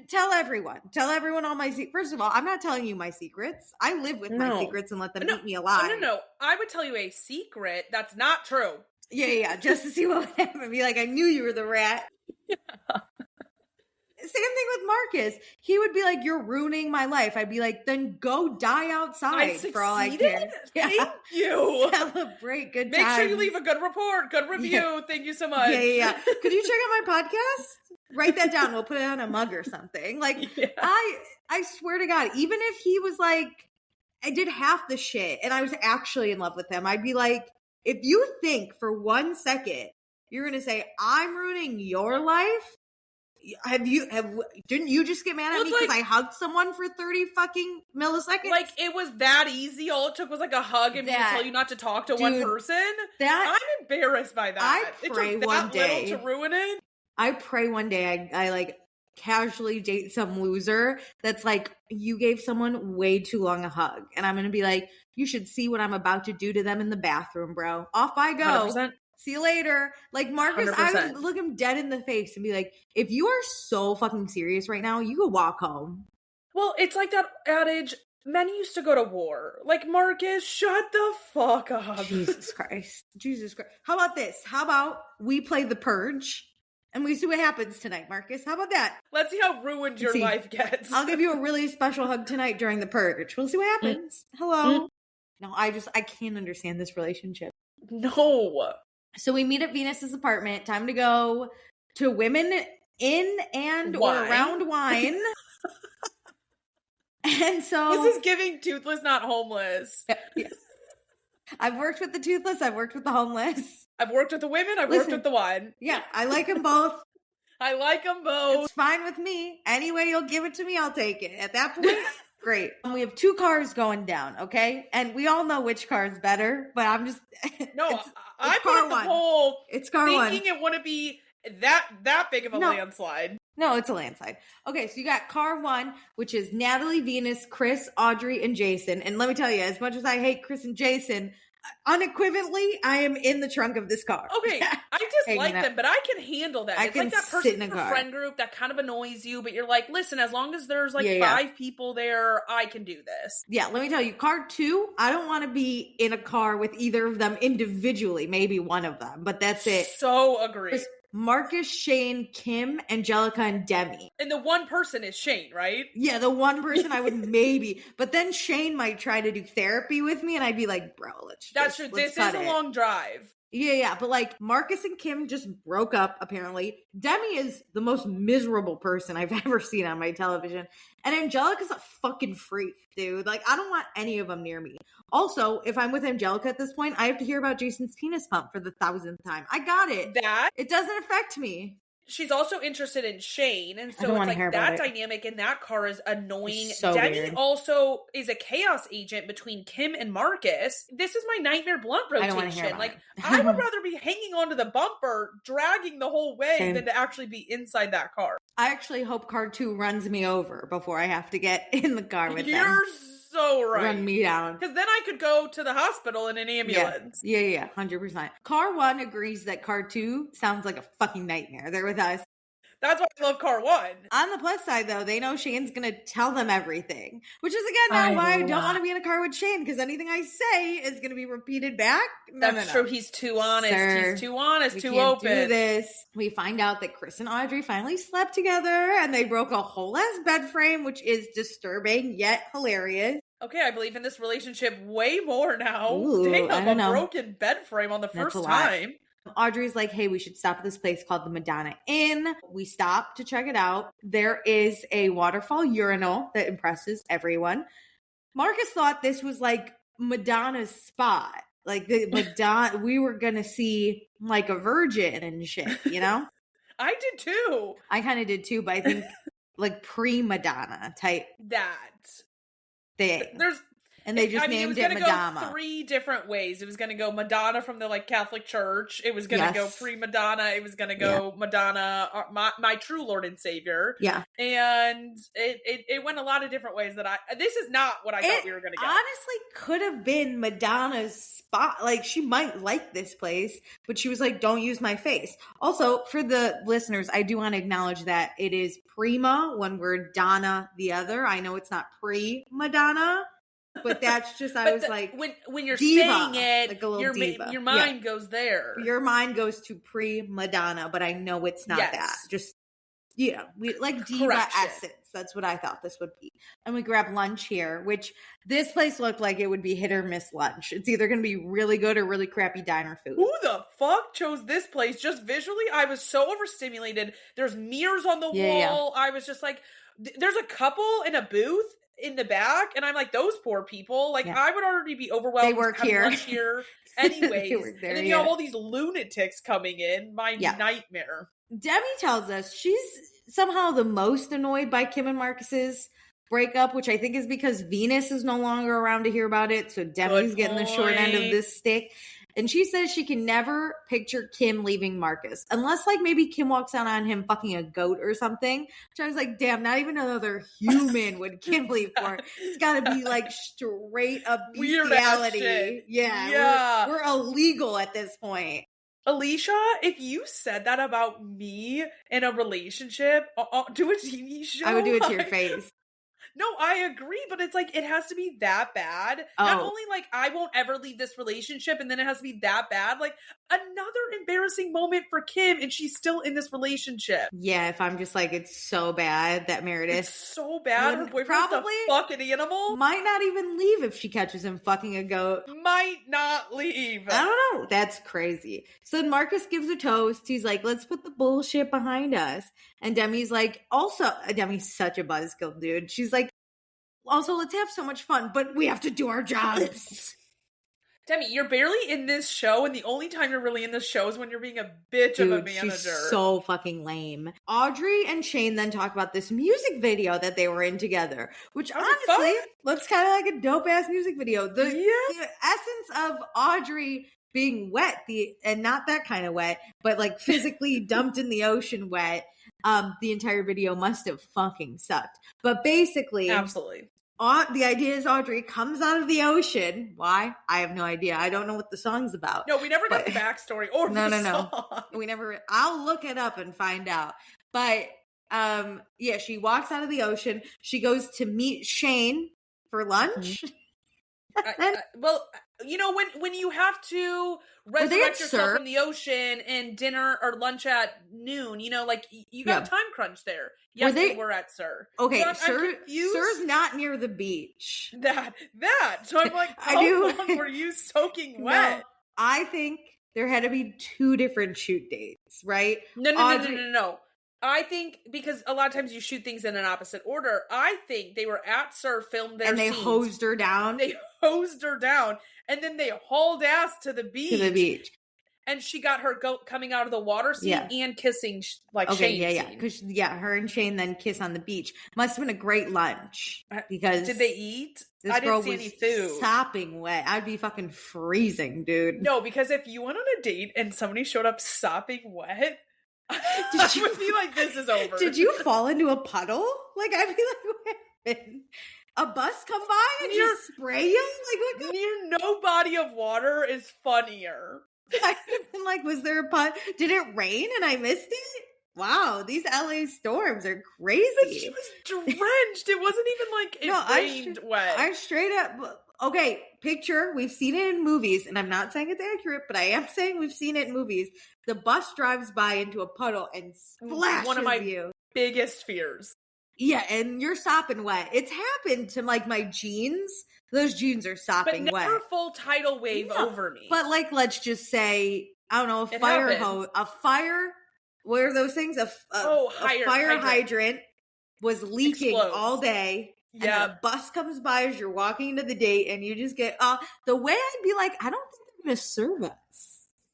tell everyone all my secrets. First of all, I'm not telling you my secrets. I live with my secrets and let them eat me alive. No. I would tell you a secret that's not true. Yeah. Just to see what would happen. Be like, I knew you were the rat. Yeah. Same thing with Marcus. He would be like, you're ruining my life. I'd be like, then go die outside for all I care. Yeah. Thank you. Celebrate. Good time. Make sure you leave a good report, good review. Yeah. Thank you so much. Yeah. Could you check out my podcast? Write that down. We'll put it on a mug or something. Like, I swear to God, even if he was like, I did half the shit and I was actually in love with him, I'd be like, if you think for 1 second you're going to say, I'm ruining your life, didn't you just get mad at me because I hugged someone for 30 fucking milliseconds? Like, it was that easy. All it took was like a hug and me to tell you not to talk to one person. I'm embarrassed by that. I pray it took one that day little to ruin it. I pray one day I like casually date some loser that's like, you gave someone way too long a hug, and I'm gonna be like, you should see what I'm about to do to them in the bathroom, bro. Off I go. 100%. See you later. Like, Marcus, 100%. I would look him dead in the face and be like, if you are so fucking serious right now, you could walk home. Well, it's like that adage, men used to go to war. Like, Marcus, shut the fuck up. Jesus Christ. How about this? How about we play The Purge and we see what happens tonight, Marcus? How about that? Let's see how ruined your life gets. I'll give you a really special hug tonight during The Purge. We'll see what happens. Hello. No, I can't understand this relationship. No. So we meet at Venus's apartment. Time to go to Women in and or around wine. And so this is giving toothless, not homeless. Yeah. I've worked with the toothless. I've worked with the homeless. I've worked with the women. I've worked with the wine. Yeah, I like them both. I like them both. It's fine with me. Any way you'll give it to me, I'll take it. At that point, great. We have 2 cars going down, okay? And we all know which car is better, but I'm just... No, I put up the poll it's car one. Thinking it wouldn't be that big of a landslide. No, it's a landslide. Okay, so you got car 1, which is Natalie, Venus, Chris, Audrey, and Jason. And let me tell you, as much as I hate Chris and Jason, unequivocally, I am in the trunk of this car. Okay, I dislike them, but I can handle that. It's like that person in a friend group that kind of annoys you, but you're like, listen, as long as there's like 5 people there, I can do this. Yeah, let me tell you, car 2, I don't want to be in a car with either of them individually, maybe one of them, but that's it. So agree. Marcus, Shane, Kim, Angelica, and Demi. And the one person is Shane, right? Yeah, the one person I would maybe. But then Shane might try to do therapy with me, and I'd be like, bro, That's true. This is a long drive. Yeah. But like, Marcus and Kim just broke up, apparently. Demi is the most miserable person I've ever seen on my television. And Angelica's a fucking freak, dude. Like, I don't want any of them near me. Also, if I'm with Angelica at this point, I have to hear about Jason's penis pump for the 1,000th time. I got it. It doesn't affect me. She's also interested in Shane, and so it's like that dynamic in that car is annoying. So Demi weird. Also is a chaos agent between Kim and Marcus. This is my nightmare blunt rotation. Like, I would rather be hanging onto the bumper, dragging the whole way, than to actually be inside that car. I actually hope car 2 runs me over before I have to get in the car with them. You're so right. Run me down. Because then I could go to the hospital in an ambulance. Yeah, 100%. Car 1 agrees that car 2 sounds like a fucking nightmare. They're with us. That's why I love car 1. On the plus side, though, they know Shane's going to tell them everything, which is, again, why I don't want to be in a car with Shane, because anything I say is going to be repeated back. That's true. He's too honest. Sir, he's too honest, we too can't open. do this. We find out that Chris and Audrey finally slept together, and they broke a whole ass bed frame, which is disturbing yet hilarious. Okay, I believe in this relationship way more now. Ooh, Damn, a broken bed frame on the first time. Audrey's like, hey, we should stop at this place called the Madonna Inn. We stop to check it out. There is a waterfall urinal that impresses everyone. Marcus thought this was like Madonna's spot. Like the Madonna, we were going to see like a virgin and shit, you know? I did too. I kind of did too, but I think like pre-Madonna type. That. Thing. And they just named it Madonna. It was going to go 3 different ways. It was going to go Madonna from the like Catholic Church. It was going to go pre-Madonna. It was going to go Madonna, my true Lord and Savior. Yeah. And it went a lot of different ways this is not what I thought we were going to get. Honestly could have been Madonna's spot. Like, she might like this place, but she was like, don't use my face. Also, for the listeners, I do want to acknowledge that it is prima, one word, Donna, the other. I know it's not pre-Madonna. But that's just, I was like, when you're diva, saying it, like a little diva. Your mind goes there. Your mind goes to pre-Madonna, but I know it's not that. Just, we like diva essence. That's what I thought this would be. And we grab lunch here, which this place looked like it would be hit or miss lunch. It's either going to be really good or really crappy diner food. Who the fuck chose this place? Just visually, I was so overstimulated. There's mirrors on the wall. I was just like, there's a couple in a booth in the back, and I'm like, those poor people, like I would already be overwhelmed. They work here anyways. There, and then you have all these lunatics coming in. My nightmare. Demi tells us she's somehow the most annoyed by Kim and Marcus's breakup, which I think is because Venus is no longer around to hear about it, so Demi's getting the short end of this stick. And she says she can never picture Kim leaving Marcus. Unless, like, maybe Kim walks out on him fucking a goat or something. Which I was like, damn, not even another human would Kim leave for. It's got to be, like, straight up bestiality. Yeah. We're illegal at this point. Alicia, if you said that about me in a relationship, do a TV show. I would do it to your face. No, I agree, but it's like, it has to be that bad. Not only like, I won't ever leave this relationship, and then it has to be that bad. Like, another embarrassing moment for Kim, and she's still in this relationship. Yeah, if I'm just like, it's so bad that Meredith. It's so bad. Her boyfriend's probably a fucking animal. Might not even leave if she catches him fucking a goat. Might not leave. I don't know. That's crazy. So then Marcus gives a toast. He's like, let's put the bullshit behind us. And Demi's like, Demi's such a buzzkill, dude. She's like, also, let's have so much fun, but we have to do our jobs. Demi, you're barely in this show, and the only time you're really in this show is when you're being a bitch of a manager. She's so fucking lame. Audrey and Shane then talk about this music video that they were in together, which honestly looks kind of like a dope-ass music video. The essence of Audrey being wet, and not that kind of wet, but like physically dumped in the ocean wet, the entire video must have fucking sucked. But basically... Absolutely. The idea is Audrey comes out of the ocean. Why? I have no idea. I don't know what the song's about. No, we never got the backstory or the song. We never. I'll look it up and find out. But she walks out of the ocean. She goes to meet Shane for lunch. Well, you know, when you have to resurrect yourself from the ocean and dinner or lunch at noon, you know, like you got a time crunch there. Yes, they were at Sir. Okay, so Sir's not near the beach. That. So I'm like, how long were you soaking wet? No, I think there had to be 2 different shoot dates, right? No. I think because a lot of times you shoot things in an opposite order. I think they were at Sir, filmed their scenes. And they hosed her down. And then they hauled ass to the beach. And she got her goat coming out of the water scene and kissing Shane. Because her and Shane then kiss on the beach. Must have been a great lunch. Because did they eat? I didn't see any food. Sopping wet. I'd be fucking freezing, dude. No, because if you went on a date and somebody showed up sopping wet, I would be like, this is over. Did you fall into a puddle? Like, I'd be like, what happened? A bus come by and just spray you? Like, what? Near no body of water is funnier. I'd have been like, was there a puddle? Did it rain and I missed it? Wow, these LA storms are crazy. But she was drenched. It wasn't even like it rained wet. I straight up, okay, picture, we've seen it in movies, and I'm not saying it's accurate, but I am saying we've seen it in movies. The bus drives by into a puddle and splashes one of my you. biggest fears. Yeah, and you're sopping wet. It's happened to like my jeans. Those jeans are sopping wet. But never full tidal wave over me. But like, let's just say, I don't know, a fire hose, a fire. What are those things? A fire hydrant was leaking all day. Yeah. And the bus comes by as you're walking into the date, and you just get the way I'd be like, I don't think they're going to serve us.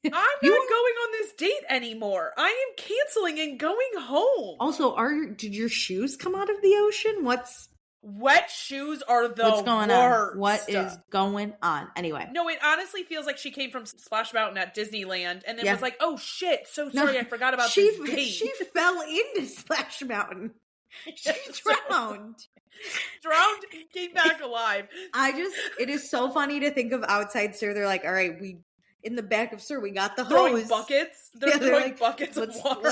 I'm not going on this date anymore. I am canceling and going home. Also, did your shoes come out of the ocean? Wet shoes are the What's going worst. on? What is going on? Anyway. No, it honestly feels like she came from Splash Mountain at Disneyland and then was like, oh shit, so sorry, I forgot about this date. She fell into Splash Mountain. She drowned. Drowned, came back alive. It is so funny to think of outside Sir. They're like, all right, in the back of Sir, we got the throwing hose. Buckets. They're throwing like, buckets of water.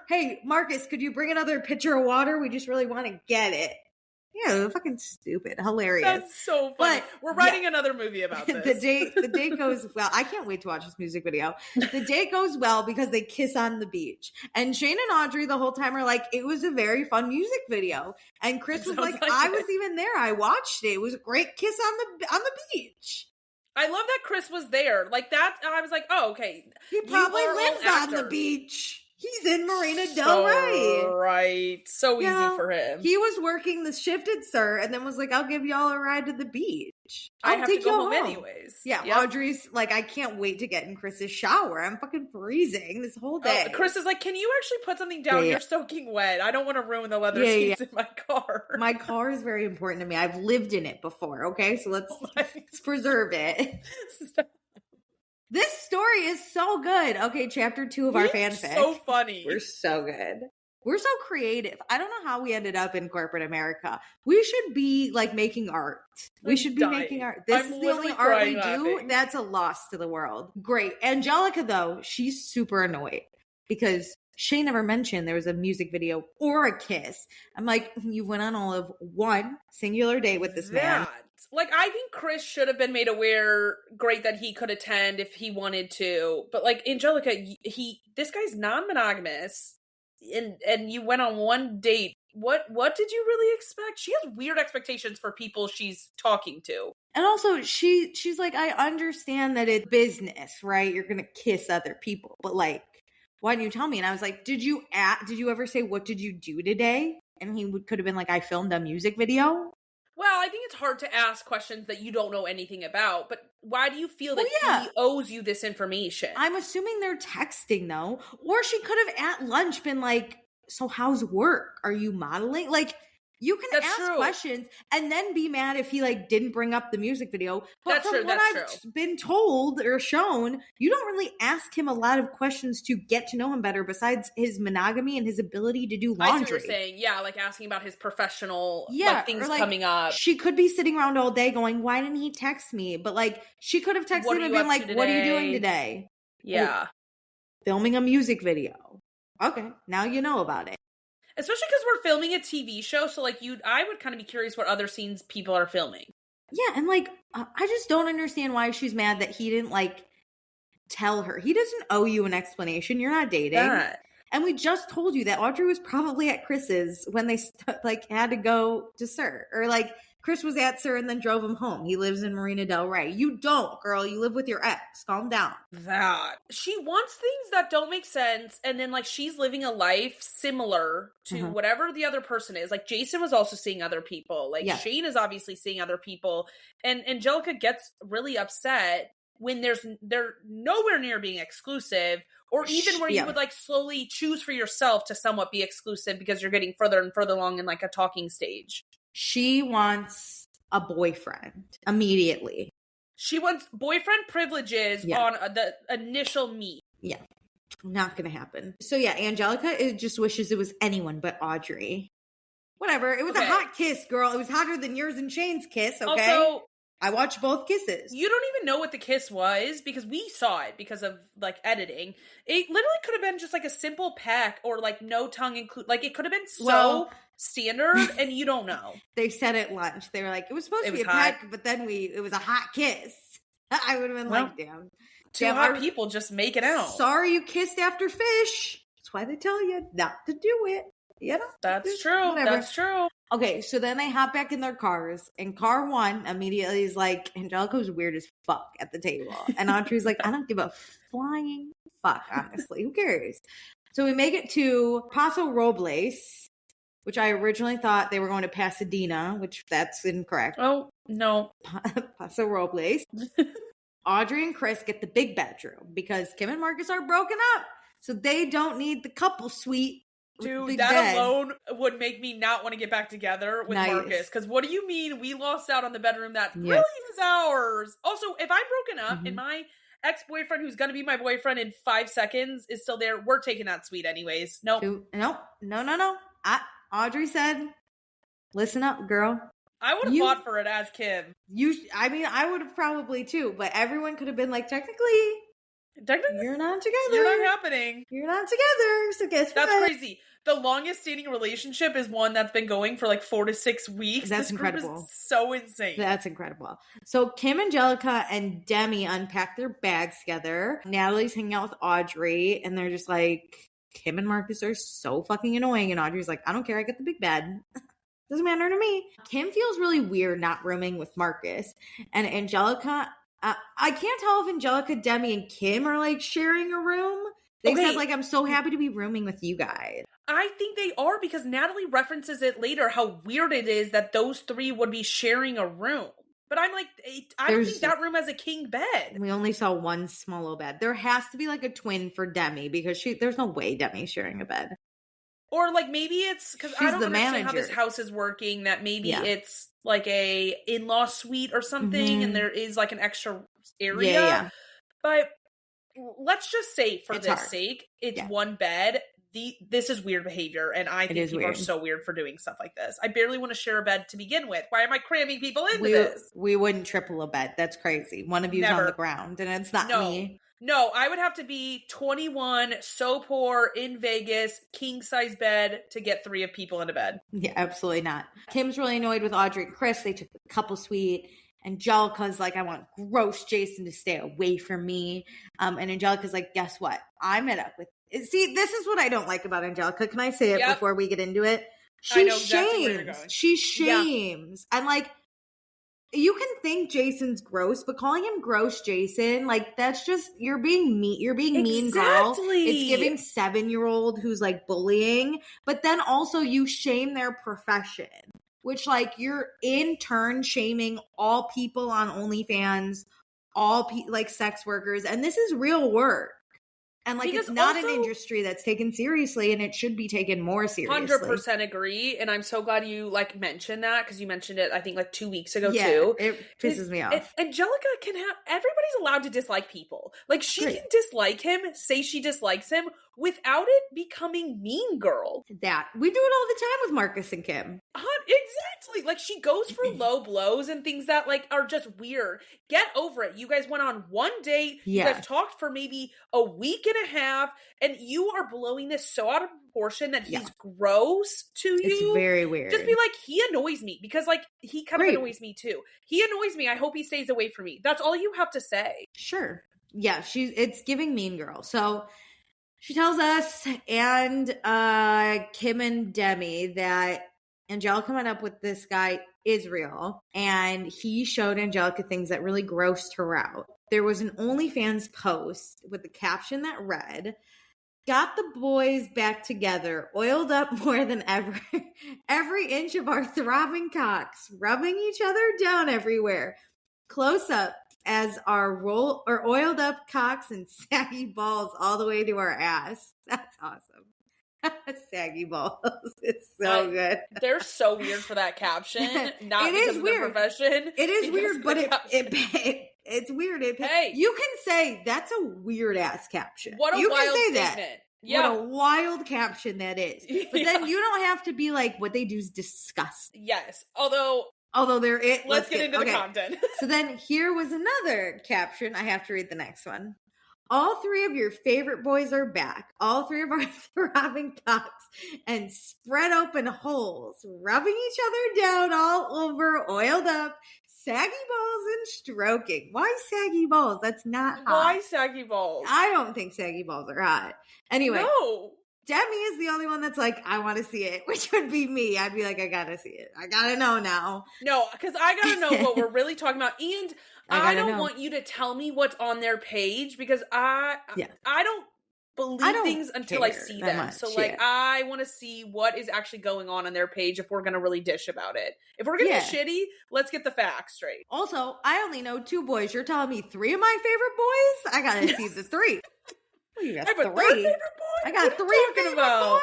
Hey, Marcus, could you bring another pitcher of water? We just really want to get it. Yeah, they're fucking stupid. Hilarious. That's so funny. But we're writing another movie about this. The date goes well. I can't wait to watch this music video. The date goes well because they kiss on the beach. And Shane and Audrey the whole time are like, it was a very fun music video. And Chris was like, I was even there. I watched it. It was a great kiss on the beach. I love that Chris was there. Like that, I was like, oh, okay. He probably lives on the beach. He's in Marina Del Rey. Right. So easy for him. He was working the shifted Sir and then was like, I'll give y'all a ride to the beach. I have to go home anyways. Yeah. Yep. Audrey's like, I can't wait to get in Chris's shower. I'm fucking freezing this whole day. Chris is like, can you actually put something down? You're soaking wet. I don't want to ruin the leather seats in my car. My car is very important to me. I've lived in it before. Okay. So let's preserve it. This story is so good. Okay, chapter 2 of our fanfic. So funny. We're so good. We're so creative. I don't know how we ended up in corporate America. We should be like making art. We should be making art. This is the only art we do. That's a loss to the world. Great. Angelica, though, she's super annoyed because Shane never mentioned there was a music video or a kiss. I'm like, you went on all of one singular date with this man. Like, I think Chris should have been made aware, great that he could attend if he wanted to. But, like, Angelica, this guy's non-monogamous, and you went on one date. What did you really expect? She has weird expectations for people she's talking to. And also, she's like, I understand that it's business, right? You're going to kiss other people. But, like, why didn't you tell me? And I was like, did you ever say, what did you do today? And he could have been like, I filmed a music video. Well, I think it's hard to ask questions that you don't know anything about, but why do you feel that he owes you this information? I'm assuming they're texting, though. Or she could have at lunch been like, so how's work? Are you modeling? Like, you can ask questions and then be mad if he like didn't bring up the music video. But from what I've been told or shown, you don't really ask him a lot of questions to get to know him better besides his monogamy and his ability to do laundry. I see what you're saying. Yeah, like asking about his professional like, things coming up. She could be sitting around all day going, why didn't he text me? But like she could have texted him and been like, what are you doing today? Yeah. Filming a music video. Okay, now you know about it. Especially because we're filming a TV show, so like I would kind of be curious what other scenes people are filming. Yeah, and like I just don't understand why she's mad that he didn't like tell her. He doesn't owe you an explanation. You're not dating. Yeah. And we just told you that Audrey was probably at Chris's when they like had to go to Sir, or like Chris was at Sir and then drove him home. He lives in Marina Del Rey. You don't, girl. You live with your ex. Calm down. That. She wants things that don't make sense, and then, like, she's living a life similar to whatever the other person is. Like, Jason was also seeing other people. Like, Shane is obviously seeing other people. And Angelica gets really upset when they're nowhere near being exclusive, or even where you would, like, slowly choose for yourself to somewhat be exclusive because you're getting further and further along in, like, a talking stage. She wants a boyfriend immediately. She wants boyfriend privileges on the initial meet. Yeah, not gonna happen. So yeah, Angelica just wishes it was anyone but Audrey. Whatever. It was a hot kiss, girl. It was hotter than yours and Shane's kiss, okay? Also, I watched both kisses. You don't even know what the kiss was because we saw it because of like editing. It literally could have been just like a simple peck or like no tongue include. Like it could have been so standard and you don't know. They said at lunch, they were like, it was supposed to be a peck, but then it was a hot kiss. I would have been like, damn. Two hot people just make it out. Sorry you kissed after fish. That's why they tell you not to do it. You know? That's true. Whatever. That's true. Okay, so then they hop back in their cars, and car one immediately is like, Angelica was weird as fuck at the table. And Audrey's like, I don't give a flying fuck, honestly. Who cares? So we make it to Paso Robles, which I originally thought they were going to Pasadena, which that's incorrect. Oh, no. Paso Robles. Audrey and Chris get the big bedroom because Kim and Marcus are broken up. So they don't need the couple suite. Dude, that alone would make me not want to get back together with Marcus. Because what do you mean we lost out on the bedroom that really is ours? Also, if I'm broken up and my ex-boyfriend, who's going to be my boyfriend in 5 seconds, is still there, we're taking that suite anyways. Nope. No. Audrey said, listen up, girl. I would have fought for it as Kim. I would have probably too, but everyone could have been like, technically, you're not together. You're not happening. You're not together. So guess what? That's crazy. The longest standing relationship is one that's been going for like 4 to 6 weeks. That's incredible. So insane. That's incredible. So Kim, Angelica, and Demi unpack their bags together. Natalie's hanging out with Audrey, and they're just like, Kim and Marcus are so fucking annoying. And Audrey's like, I don't care. I get the big bed. Doesn't matter to me. Kim feels really weird not rooming with Marcus. And Angelica, I can't tell if Angelica, Demi, and Kim are like sharing a room. They said like, I'm so happy to be rooming with you guys. I think they are because Natalie references it later how weird it is that those three would be sharing a room. But I'm like, I don't think that room has a king bed. We only saw one small little bed. There has to be like a twin for Demi because there's no way Demi's sharing a bed. Or like maybe it's because I don't understand how this house is working. That maybe it's like a in-law suite or something, and there is like an extra area. Yeah. But let's just say, for this sake, it's one bed. This is weird behavior, and I think people are so weird for doing stuff like this. I barely want to share a bed to begin with. Why am I cramming people into this? We wouldn't triple a bed. That's crazy. One of you's on the ground, and it's not me. No, I would have to be 21, so poor, in Vegas, king-size bed to get 3 of people in a bed. Yeah, absolutely not. Kim's really annoyed with Audrey and Chris. They took the couple suite. Angelica's like, I want gross Jason to stay away from me. And Angelica's like, guess what? I met up with... See, this is what I don't like about Angelica. Can I say it before we get into it? She shames. She shames. And like... You can think Jason's gross, but calling him gross Jason, like, that's just, you're being mean. You're being mean, girl. It's giving 7-year-old who's like bullying, but then also you shame their profession, which like you're in turn shaming all people on OnlyFans, like sex workers, and this is real work. And like, because it's not an industry that's taken seriously, and it should be taken more seriously. 100% agree. And I'm so glad you like mentioned that because you mentioned it, I think like 2 weeks ago too. It pisses me off. Angelica everybody's allowed to dislike people. Like she can dislike him, say she dislikes him without it becoming mean girl. That we do it all the time with Marcus and Kim. Exactly. Like she goes for low blows and things that like are just weird. Get over it. You guys went on one date. You guys talked for maybe a week and a half, and you are blowing this so out of proportion that he's gross to you. It's very weird. Just be like, he annoys me because like he kind of annoys me too. He annoys me. I hope he stays away from me. That's all you have to say. Sure. Yeah, it's giving mean girl. So she tells us and Kim and Demi that Angelica went up with this guy, Israel, and he showed Angelica things that really grossed her out. There was an OnlyFans post with the caption that read, "Got the boys back together, oiled up more than ever. Every inch of our throbbing cocks, rubbing each other down everywhere. Close up as our oiled up cocks and saggy balls all the way to our ass." That's awesome. Saggy balls. It's so good. They're so weird for that caption. Not because of their profession. It is weird, but it's weird. You can say that's a weird ass caption. What a wild statement. That. Yeah. What a wild caption that is. But then you don't have to be like, what they do is disgusting. Yes. Although Although let's get into the content. So then here was another caption. I have to read the next one. All three of your favorite boys are back. All three of our throbbing cocks and spread open holes, rubbing each other down all over, oiled up, saggy balls and stroking. Why saggy balls? That's not hot. Why saggy balls? I don't think saggy balls are hot. Anyway. No. Demi is the only one that's like, I want to see it, which would be me. I'd be like, I gotta see it. I gotta know now. No, because I gotta know what we're really talking about. And I don't want you to tell me what's on their page because I don't believe things until I see them. So like, I want to see what is actually going on their page if we're going to really dish about it. If we're going to be shitty, let's get the facts straight. Also, I only know 2 boys. You're telling me 3 of my favorite boys? I gotta see the 3. Well, you got I have 3 favorite boys? I got 3 favorite boys.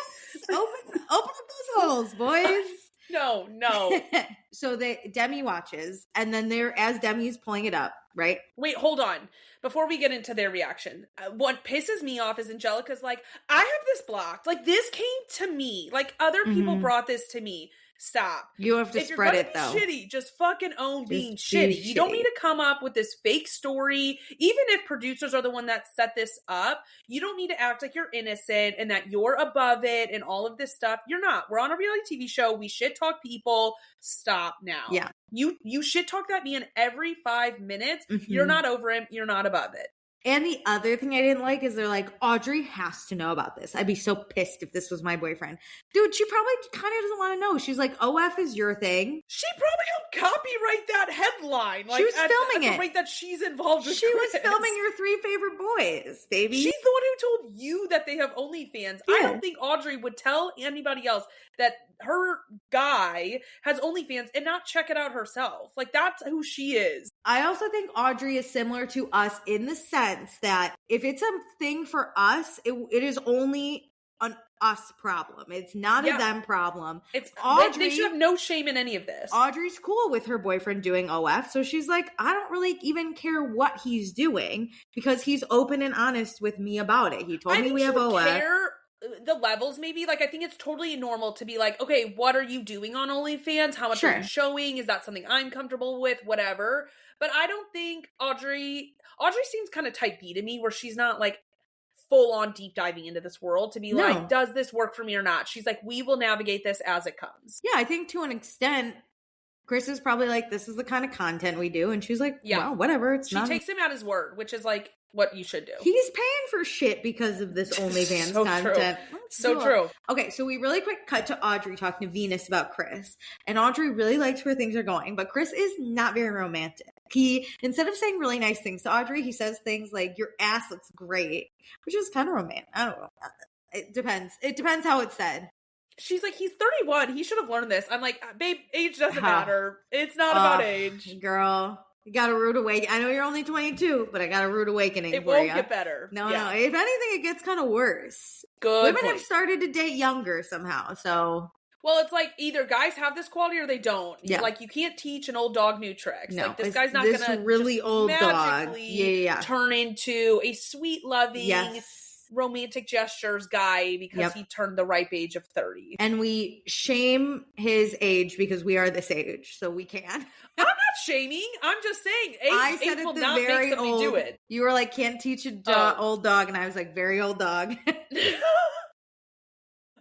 Open up those holes, boys. No. So Demi watches, and then as Demi's pulling it up, right? Wait, hold on. Before we get into their reaction, what pisses me off is Angelica's like, I have this blocked. Like, this came to me. Like, other people brought this to me. Stop. You have to spread it, though. Shitty, just fucking own being shitty. You don't need to come up with this fake story. Even if producers are the one that set this up, you don't need to act like you're innocent and that you're above it and all of this stuff. You're not. We're on a reality TV show. We shit talk people. Stop now. Yeah. You shit talk that man every 5 minutes. You're not over him. You're not above it. And the other thing I didn't like is they're like, Audrey has to know about this. I'd be so pissed if this was my boyfriend. Dude, she probably kind of doesn't want to know. She's like, OF is your thing. She probably helped copyright that headline. Like, she was filming at the rate that she's involved with She Chris. was filming your 3 favorite boys, baby. She's the one who told you that they have OnlyFans. Yeah. I don't think Audrey would tell anybody else that her guy has OnlyFans and not check it out herself. Like, that's who she is. I also think Audrey is similar to us in the sense that if it's a thing for us, it is only an us problem. It's not a them problem. It's Audrey. They should have no shame in any of this. Audrey's cool with her boyfriend doing OF, so she's like, I don't really even care what he's doing because he's open and honest with me about it. He told me we have OF. The levels, maybe. Like, I think it's totally normal to be like, okay, what are you doing on OnlyFans? How much are you showing? Is that something I'm comfortable with? Whatever. But I don't think Audrey seems kind of type B to me, where she's not like full on deep diving into this world to be like, does this work for me or not? She's like, we will navigate this as it comes. Yeah, I think to an extent, Chris is probably like, this is the kind of content we do. And she's like, well, whatever. She takes him at his word, which is like what you should do. He's paying for shit because of this OnlyFans content. So true. Okay, so we really quick cut to Audrey talking to Venus about Chris. And Audrey really likes where things are going, but Chris is not very romantic. He, instead of saying really nice things to Audrey, he says things like, your ass looks great, which is kind of romantic. I don't know. It depends. It depends how it's said. She's like, he's 31. He should have learned this. I'm like, babe, age doesn't matter. It's not about age. Girl, you got a rude awakening. I know you're only 22, but I got a rude awakening it for you. It won't get better. No. If anything, it gets kind of worse. Women have started to date younger somehow, so... Well, it's like either guys have this quality or they don't. Yeah. Like, you can't teach an old dog new tricks. No, like, this guy's not going to really old magically turn into a sweet, loving, romantic gestures guy because he turned the ripe age of 30. And we shame his age because we are this age, so we can. I'm not shaming. I'm just saying age will not make somebody do it. You were like, can't teach a old dog, and I was like, very old dog.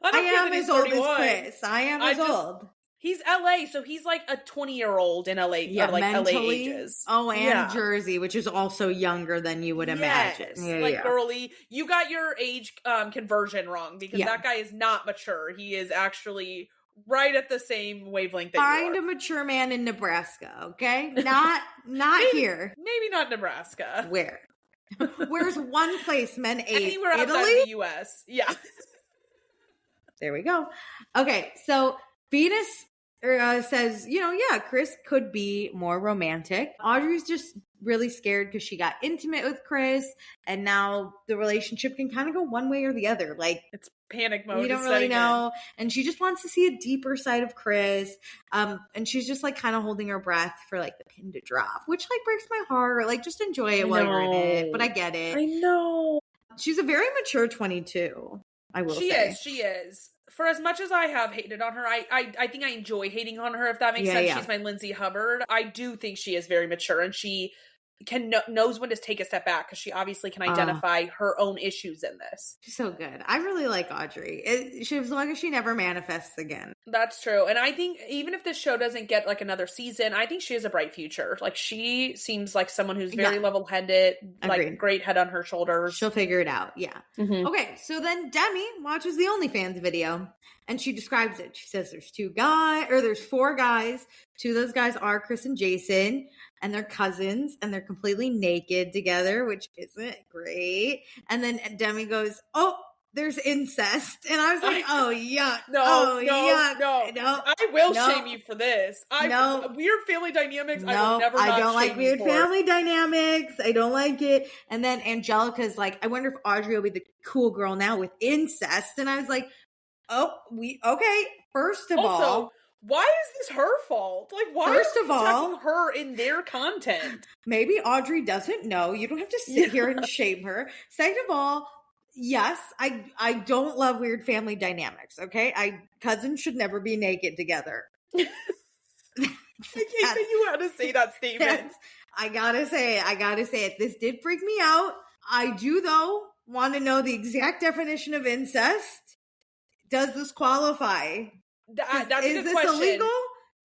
I am as old as Chris. I am as old. He's LA, so he's like a 20-year-old in LA, or like mentally, LA ages. Oh, and Jersey, which is also younger than you would imagine. Girly, you got your age conversion wrong because that guy is not mature. He is actually right at the same wavelength that Find a mature man in Nebraska, okay? Not here. Maybe not Nebraska. Where? Where's one place men age? Anywhere outside the U.S. Yeah. There we go. Okay, so Venus says, Chris could be more romantic. Audrey's just really scared because she got intimate with Chris, and now the relationship can kind of go one way or the other. Like, it's panic mode. We don't really know. And she just wants to see a deeper side of Chris. And she's just like kind of holding her breath for like the pin to drop, which like breaks my heart. Like, just enjoy it while you're in it. But I get it. I know. She's a very mature 22. I will say. She is. for as much as I have hated on her, I think I enjoy hating on her, if that makes sense. Yeah. She's my Lindsay Hubbard. I do think she is very mature, and she knows when to take a step back, because she obviously can identify her own issues in this. She's so good. I really like Audrey. As long as she never manifests again. That's true. And I think even if this show doesn't get like another season, I think she has a bright future. Like, she seems like someone who's very level-headed, like great head on her shoulders. She'll figure it out. Yeah. Mm-hmm. Okay. So then Demi watches the OnlyFans video, and she describes it. She says there's 4 guys. 2 of those guys are Chris and Jason, and they're cousins, and they're completely naked together, which isn't great. And then Demi goes, "Oh, there's incest." And I was like, "Oh, yuck. No. I will shame you for this. Weird family dynamics, I will never I don't like weird family dynamics. I don't like it." And then Angelica's like, "I wonder if Audrey will be the cool girl now with incest." And I was like, okay. First of all, why is this her fault? Like, why are you attacking her in their content? Maybe Audrey doesn't know. You don't have to sit here and shame her. Second of all, yes, I don't love weird family dynamics, okay? Cousins should never be naked together. I hate that you had to say that statement. I gotta say it. This did freak me out. I do, though, want to know the exact definition of incest. Does this qualify? That's a good question. Illegal?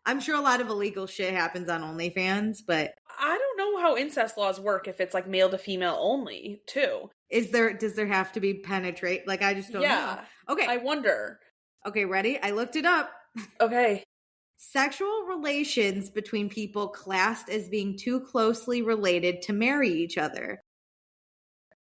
I'm sure a lot of illegal shit happens on OnlyFans, but I don't know how incest laws work if it's like male to female only, too. Does there have to be penetrate? Like, I just don't know. Okay. I wonder. Okay, ready? I looked it up. Okay. Sexual relations between people classed as being too closely related to marry each other.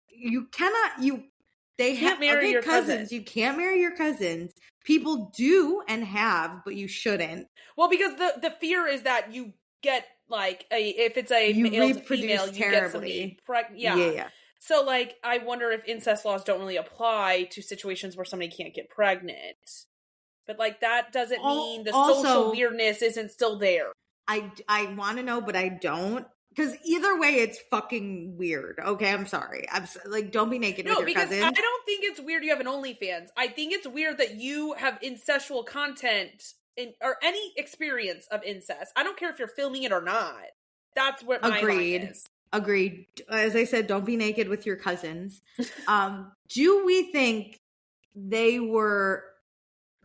You can't marry your cousins. You can't marry your cousins. People do and have, but you shouldn't. Well, because the fear is that you get like if it's a male to female, you get somebody pregnant. Yeah. So like, I wonder if incest laws don't really apply to situations where somebody can't get pregnant. But like, that doesn't mean the social weirdness isn't still there. I want to know, but I don't. Because either way, it's fucking weird. Okay, I'm sorry. Don't be naked with your cousin. I don't think it's weird you have an OnlyFans. I think it's weird that you have incestual content or any experience of incest. I don't care if you're filming it or not. That's what my mind is. Agreed. As I said, don't be naked with your cousins. Do we think they were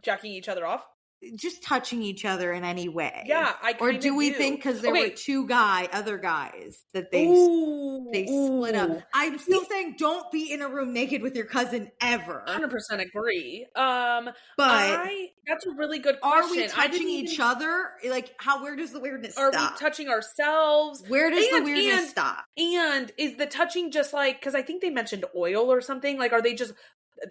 jacking each other off? Just touching each other in any way? Yeah, or do we think because there were 2 other guys that they split up? I'm still saying don't be in a room naked with your cousin ever. 100% agree. But that's a really good question. Are we touching each other? Like, where does the weirdness stop? Are we touching ourselves? Where does the weirdness stop? And is the touching just like, because I think they mentioned oil or something, like, are they just,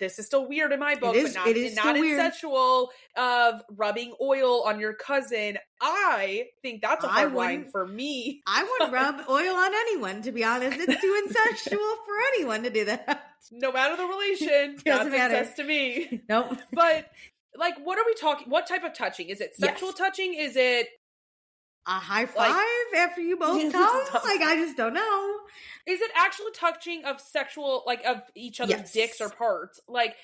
this is still weird in my book, but not incestual of rubbing oil on your cousin. I think that's a hard line for me. I wouldn't rub oil on anyone, to be honest. It's too incestual for anyone to do that. No matter the relation, that's incest to me. Nope. But like, what are we talking? What type of touching? Is it sexual touching? Is it a high five after you both come? Like, I just don't know. Is it actual touching of sexual, like, of each other's dicks or parts? Like,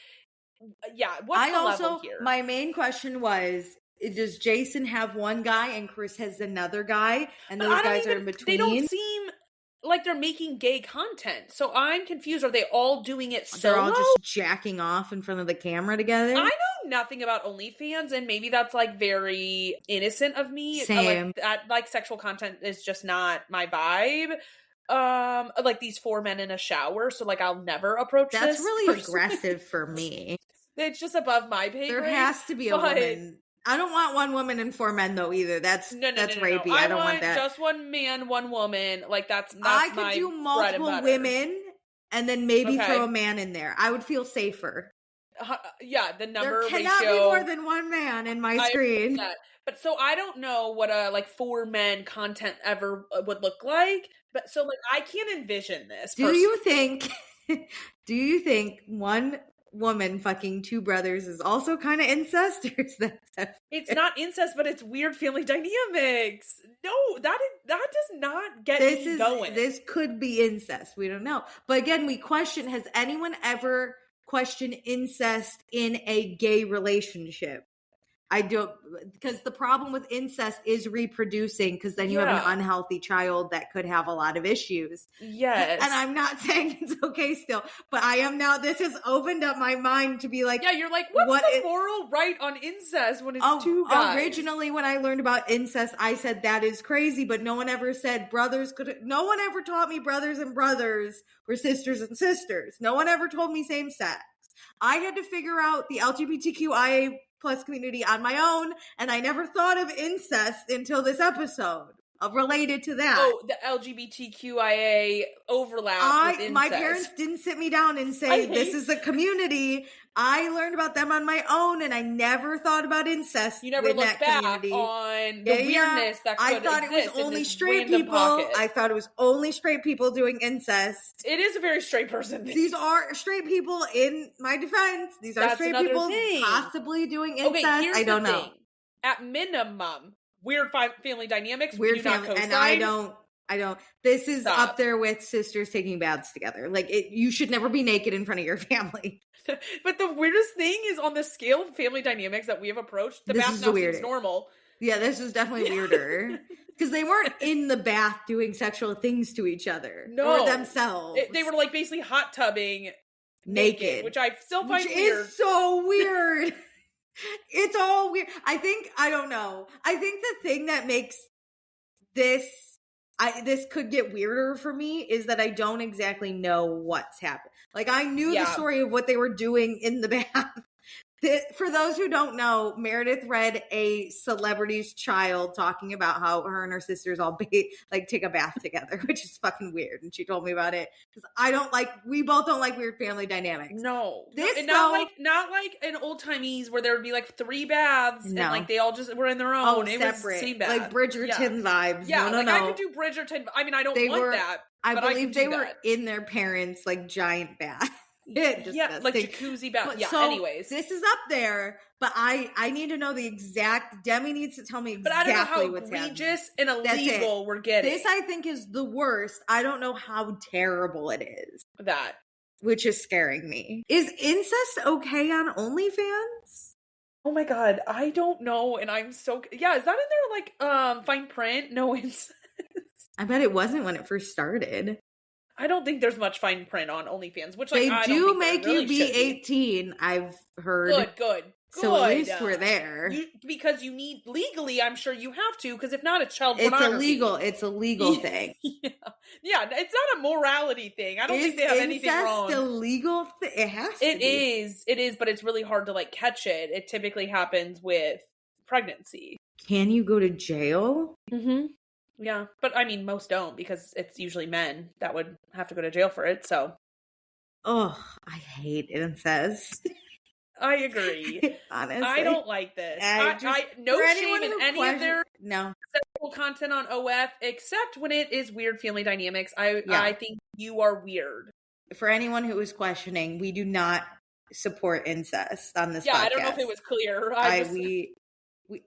yeah, what's the level here? My main question was, does Jason have one guy and Chris has another guy, and those guys are in between? They don't seem like they're making gay content, so I'm confused. Are they all doing it solo? They're all just jacking off in front of the camera together? I know nothing about OnlyFans, and maybe that's like very innocent of me. Same. Like sexual content is just not my vibe. Like these 4 men in a shower, so like I'll never approach this. That's really aggressive for me. It's just above my pay grade. There has to be a woman. I don't want 1 woman and 4 men though either. That's rapey. I don't want that. Just 1 man, 1 woman. Like that's I could do multiple women and then maybe throw a man in there. I would feel safer. The number there cannot ratio. Be more than 1 man in my screen. But so I don't know what a like 4 men content ever would look like. But so like I can't envision this. Do you think 1 woman fucking 2 brothers is also kind of incest, or is that it's not incest, but it's weird family dynamics? No, that does not get me going. This could be incest. We don't know. But again, we question, has anyone ever question incest in a gay relationship. I don't, because the problem with incest is reproducing, because then you have an unhealthy child that could have a lot of issues. Yes. And I'm not saying it's okay still, but I am now, this has opened up my mind to be like, yeah, you're like, what's the moral right on incest when it's two guys? Originally, when I learned about incest, I said that is crazy, but no one ever said no one ever taught me brothers and brothers were sisters and sisters. No one ever told me same sex. I had to figure out the LGBTQIA plus community on my own, and I never thought of incest until this episode related to that. Oh, the LGBTQIA overlap with incest. My parents didn't sit me down and say, this is a community. I learned about them on my own, and I never thought about incest. You never looked back on the weirdness that could exist. I thought it was only straight people. I thought it was only straight people doing incest. It is a very straight person thing. These are straight people, in my defense. These are straight people possibly doing incest. Okay, I don't know. At minimum, weird family dynamics. Weird family, and I don't. This is up there with sisters taking baths together. Like, you should never be naked in front of your family. But the weirdest thing is, on the scale of family dynamics that we have approached, the bath now seems normal. Yeah, this is definitely weirder. Because they weren't in the bath doing sexual things to each other. Or themselves. They were like basically hot tubbing naked, which I still find weird. It's so weird. It's all weird. I don't know. I think the thing that makes this could get weirder for me is that I don't exactly know what's happened. Like, I knew the story of what they were doing in the bath. For those who don't know, Meredith read a celebrity's child talking about how her and her sisters all take a bath together, which is fucking weird. And she told me about it because we both don't like weird family dynamics. No, not like an old timies where there would be like 3 baths and like they all just were in their own. It separate. Was the same bath. Like Bridgerton vibes. Yeah, no. I could do Bridgerton. I mean, I don't want that. I believe they were in their parents' like giant bath. Yeah, like jacuzzi bath. Yeah, so anyways. This is up there, but I need to know the exact. Demi needs to tell me exactly what's happening. But I don't know how egregious and illegal we're getting. This, I think, is the worst. I don't know how terrible it is. That. Which is scaring me. Is incest okay on OnlyFans? Oh my god, I don't know, and I'm so... Yeah, is that in their, like, fine print? No incest. I bet it wasn't when it first started. I don't think there's much fine print on OnlyFans, which they do make you be 18. I've heard. Good. So at least we're there. Because you need legally, I'm sure you have to. Because if not, it's child pornography. It's a legal thing. Yeah, it's not a morality thing. I don't think they have anything wrong. Is incest a legal thing? It has to. It is, but it's really hard to like catch it. It typically happens with pregnancy. Can you go to jail? Mm-hmm. Yeah, but I mean, most don't because it's usually men that would have to go to jail for it, so. Oh, I hate incest. I agree. Honestly. I don't like this. I no shame in any of their sexual content on OF, except when it is weird family dynamics. I think you are weird. For anyone who is questioning, we do not support incest on this podcast. I don't know if it was clear.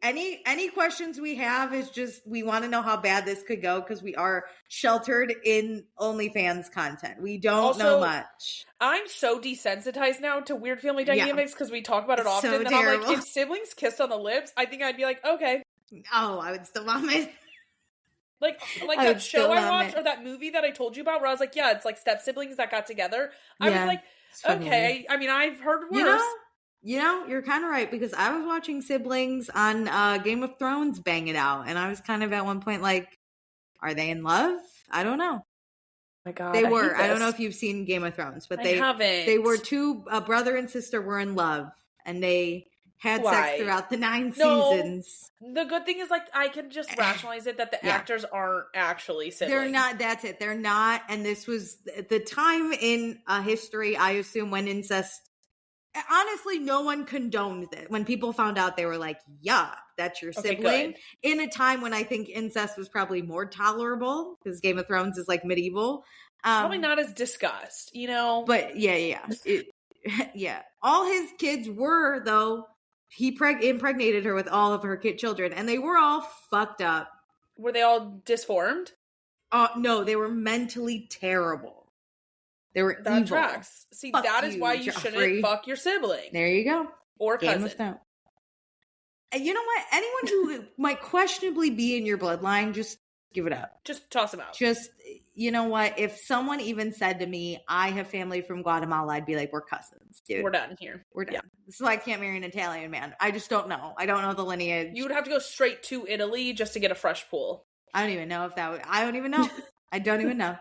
Any questions we have is just we want to know how bad this could go because we are sheltered in OnlyFans content. We don't know much. I'm so desensitized now to weird family dynamics because we talk about it often. So and terrible. I'm like, if siblings kissed on the lips, I think I'd be like, okay. Oh, I would still vomit. Like that show I watched or that movie that I told you about where I was like, yeah, it's like step siblings that got together. I was like, okay. I mean, I've heard worse. You know, you're kind of right because I was watching siblings on Game of Thrones bang it out. And I was kind of at one point like, are they in love? I don't know. My God, they were. I don't know if you've seen Game of Thrones, but they haven't. They were a brother and sister were in love and they had sex throughout the 9 seasons. The good thing is like I can just rationalize it that the actors aren't actually siblings. They're not. That's it. They're not. And this was the time in history, I assume, when incest. Honestly, no one condoned it. When people found out, they were like, yuck, that's your sibling. In a time when I think incest was probably more tolerable, because Game of Thrones is like medieval. Probably not as discussed, you know? But yeah. All his kids were, though, he impregnated her with all of her children, and they were all fucked up. Were they all disformed? No, they were mentally terrible. They were That evil. tracks. See, Fuck that is you, why you Joffrey. shouldn't fuck your sibling. There you go. Or Game cousin. of Thrones. And you know what? Anyone who might questionably be in your bloodline, just give it up. Just toss them out. Just, you know what? If someone even said to me, I have family from Guatemala, I'd be like, we're cousins, dude. We're done here. We're done. Yeah. This is why I can't marry an Italian man. I just don't know. I don't know the lineage. You would have to go straight to Italy just to get a fresh pool. I don't even know if that would. I don't even know. I don't even know.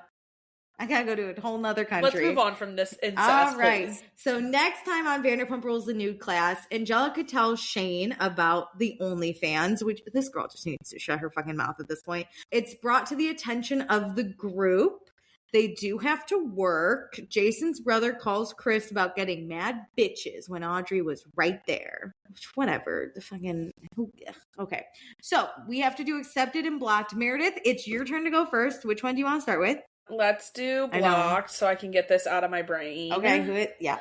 I gotta go to a whole nother country. Let's move on from this incest. All right. Please. So next time on Vanderpump Rules, the nude class, Angelica tells Shane about the OnlyFans, which this girl just needs to shut her fucking mouth at this point. It's brought to the attention of the group. They do have to work. Jason's brother calls Chris about getting mad bitches when Audrey was right there. Whatever. The fucking... Okay. So we have to do accepted and blocked. Meredith, it's your turn to go first. Which one do you want to start with? Let's do blocked so I can get this out of my brain. Okay. Yeah.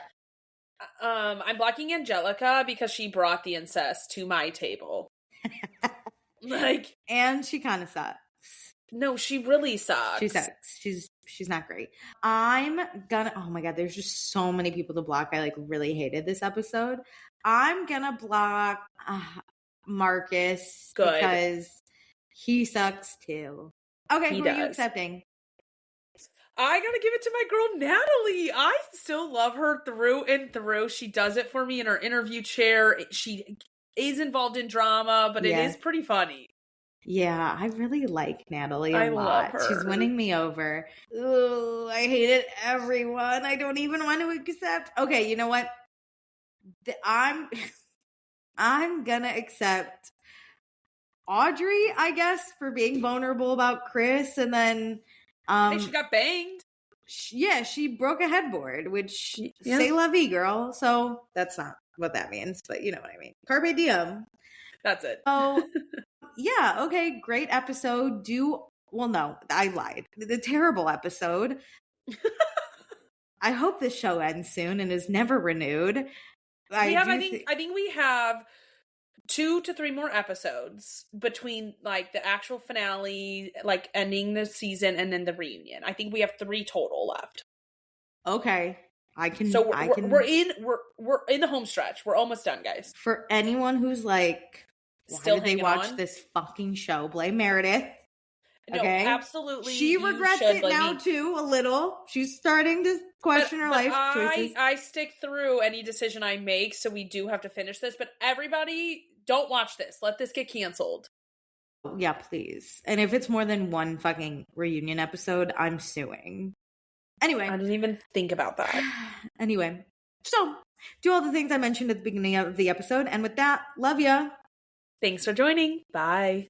I'm blocking Angelica because she brought the incest to my table. And she kind of sucks. No, she really sucks. She sucks. She's not great. I'm gonna, oh my God, there's just so many people to block. I really hated this episode. I'm gonna block Marcus because he sucks too. Okay, who are you accepting? I gotta give it to my girl Natalie. I still love her through and through. She does it for me in her interview chair. She is involved in drama, but it is pretty funny. Yeah, I really like Natalie a lot. Love her. She's winning me over. Ooh, I hated everyone. I don't even want to accept. Okay, you know what? I'm gonna accept Audrey, I guess, for being vulnerable about Chris, and then hey, she got banged. She broke a headboard, which say la vie, girl. So that's not what that means, but you know what I mean. Carpe diem. That's it. Oh, yeah. Okay. Great episode. Well, no, I lied. The terrible episode. I hope this show ends soon and is never renewed. I think we have 2 to 3 more episodes between the actual finale, ending the season, and then the reunion. I think we have 3 total left. Okay. We're in the home stretch. We're almost done, guys. For anyone who's why did they watch this fucking show? Blame Meredith. Okay? No, absolutely. She regrets it now too, a little. She's starting to question her life choices. I stick through any decision I make, so we do have to finish this. But everybody, don't watch this. Let this get canceled. Yeah, please. And if it's more than one fucking reunion episode, I'm suing. Anyway. I didn't even think about that. Anyway. So, do all the things I mentioned at the beginning of the episode. And with that, love ya. Thanks for joining. Bye.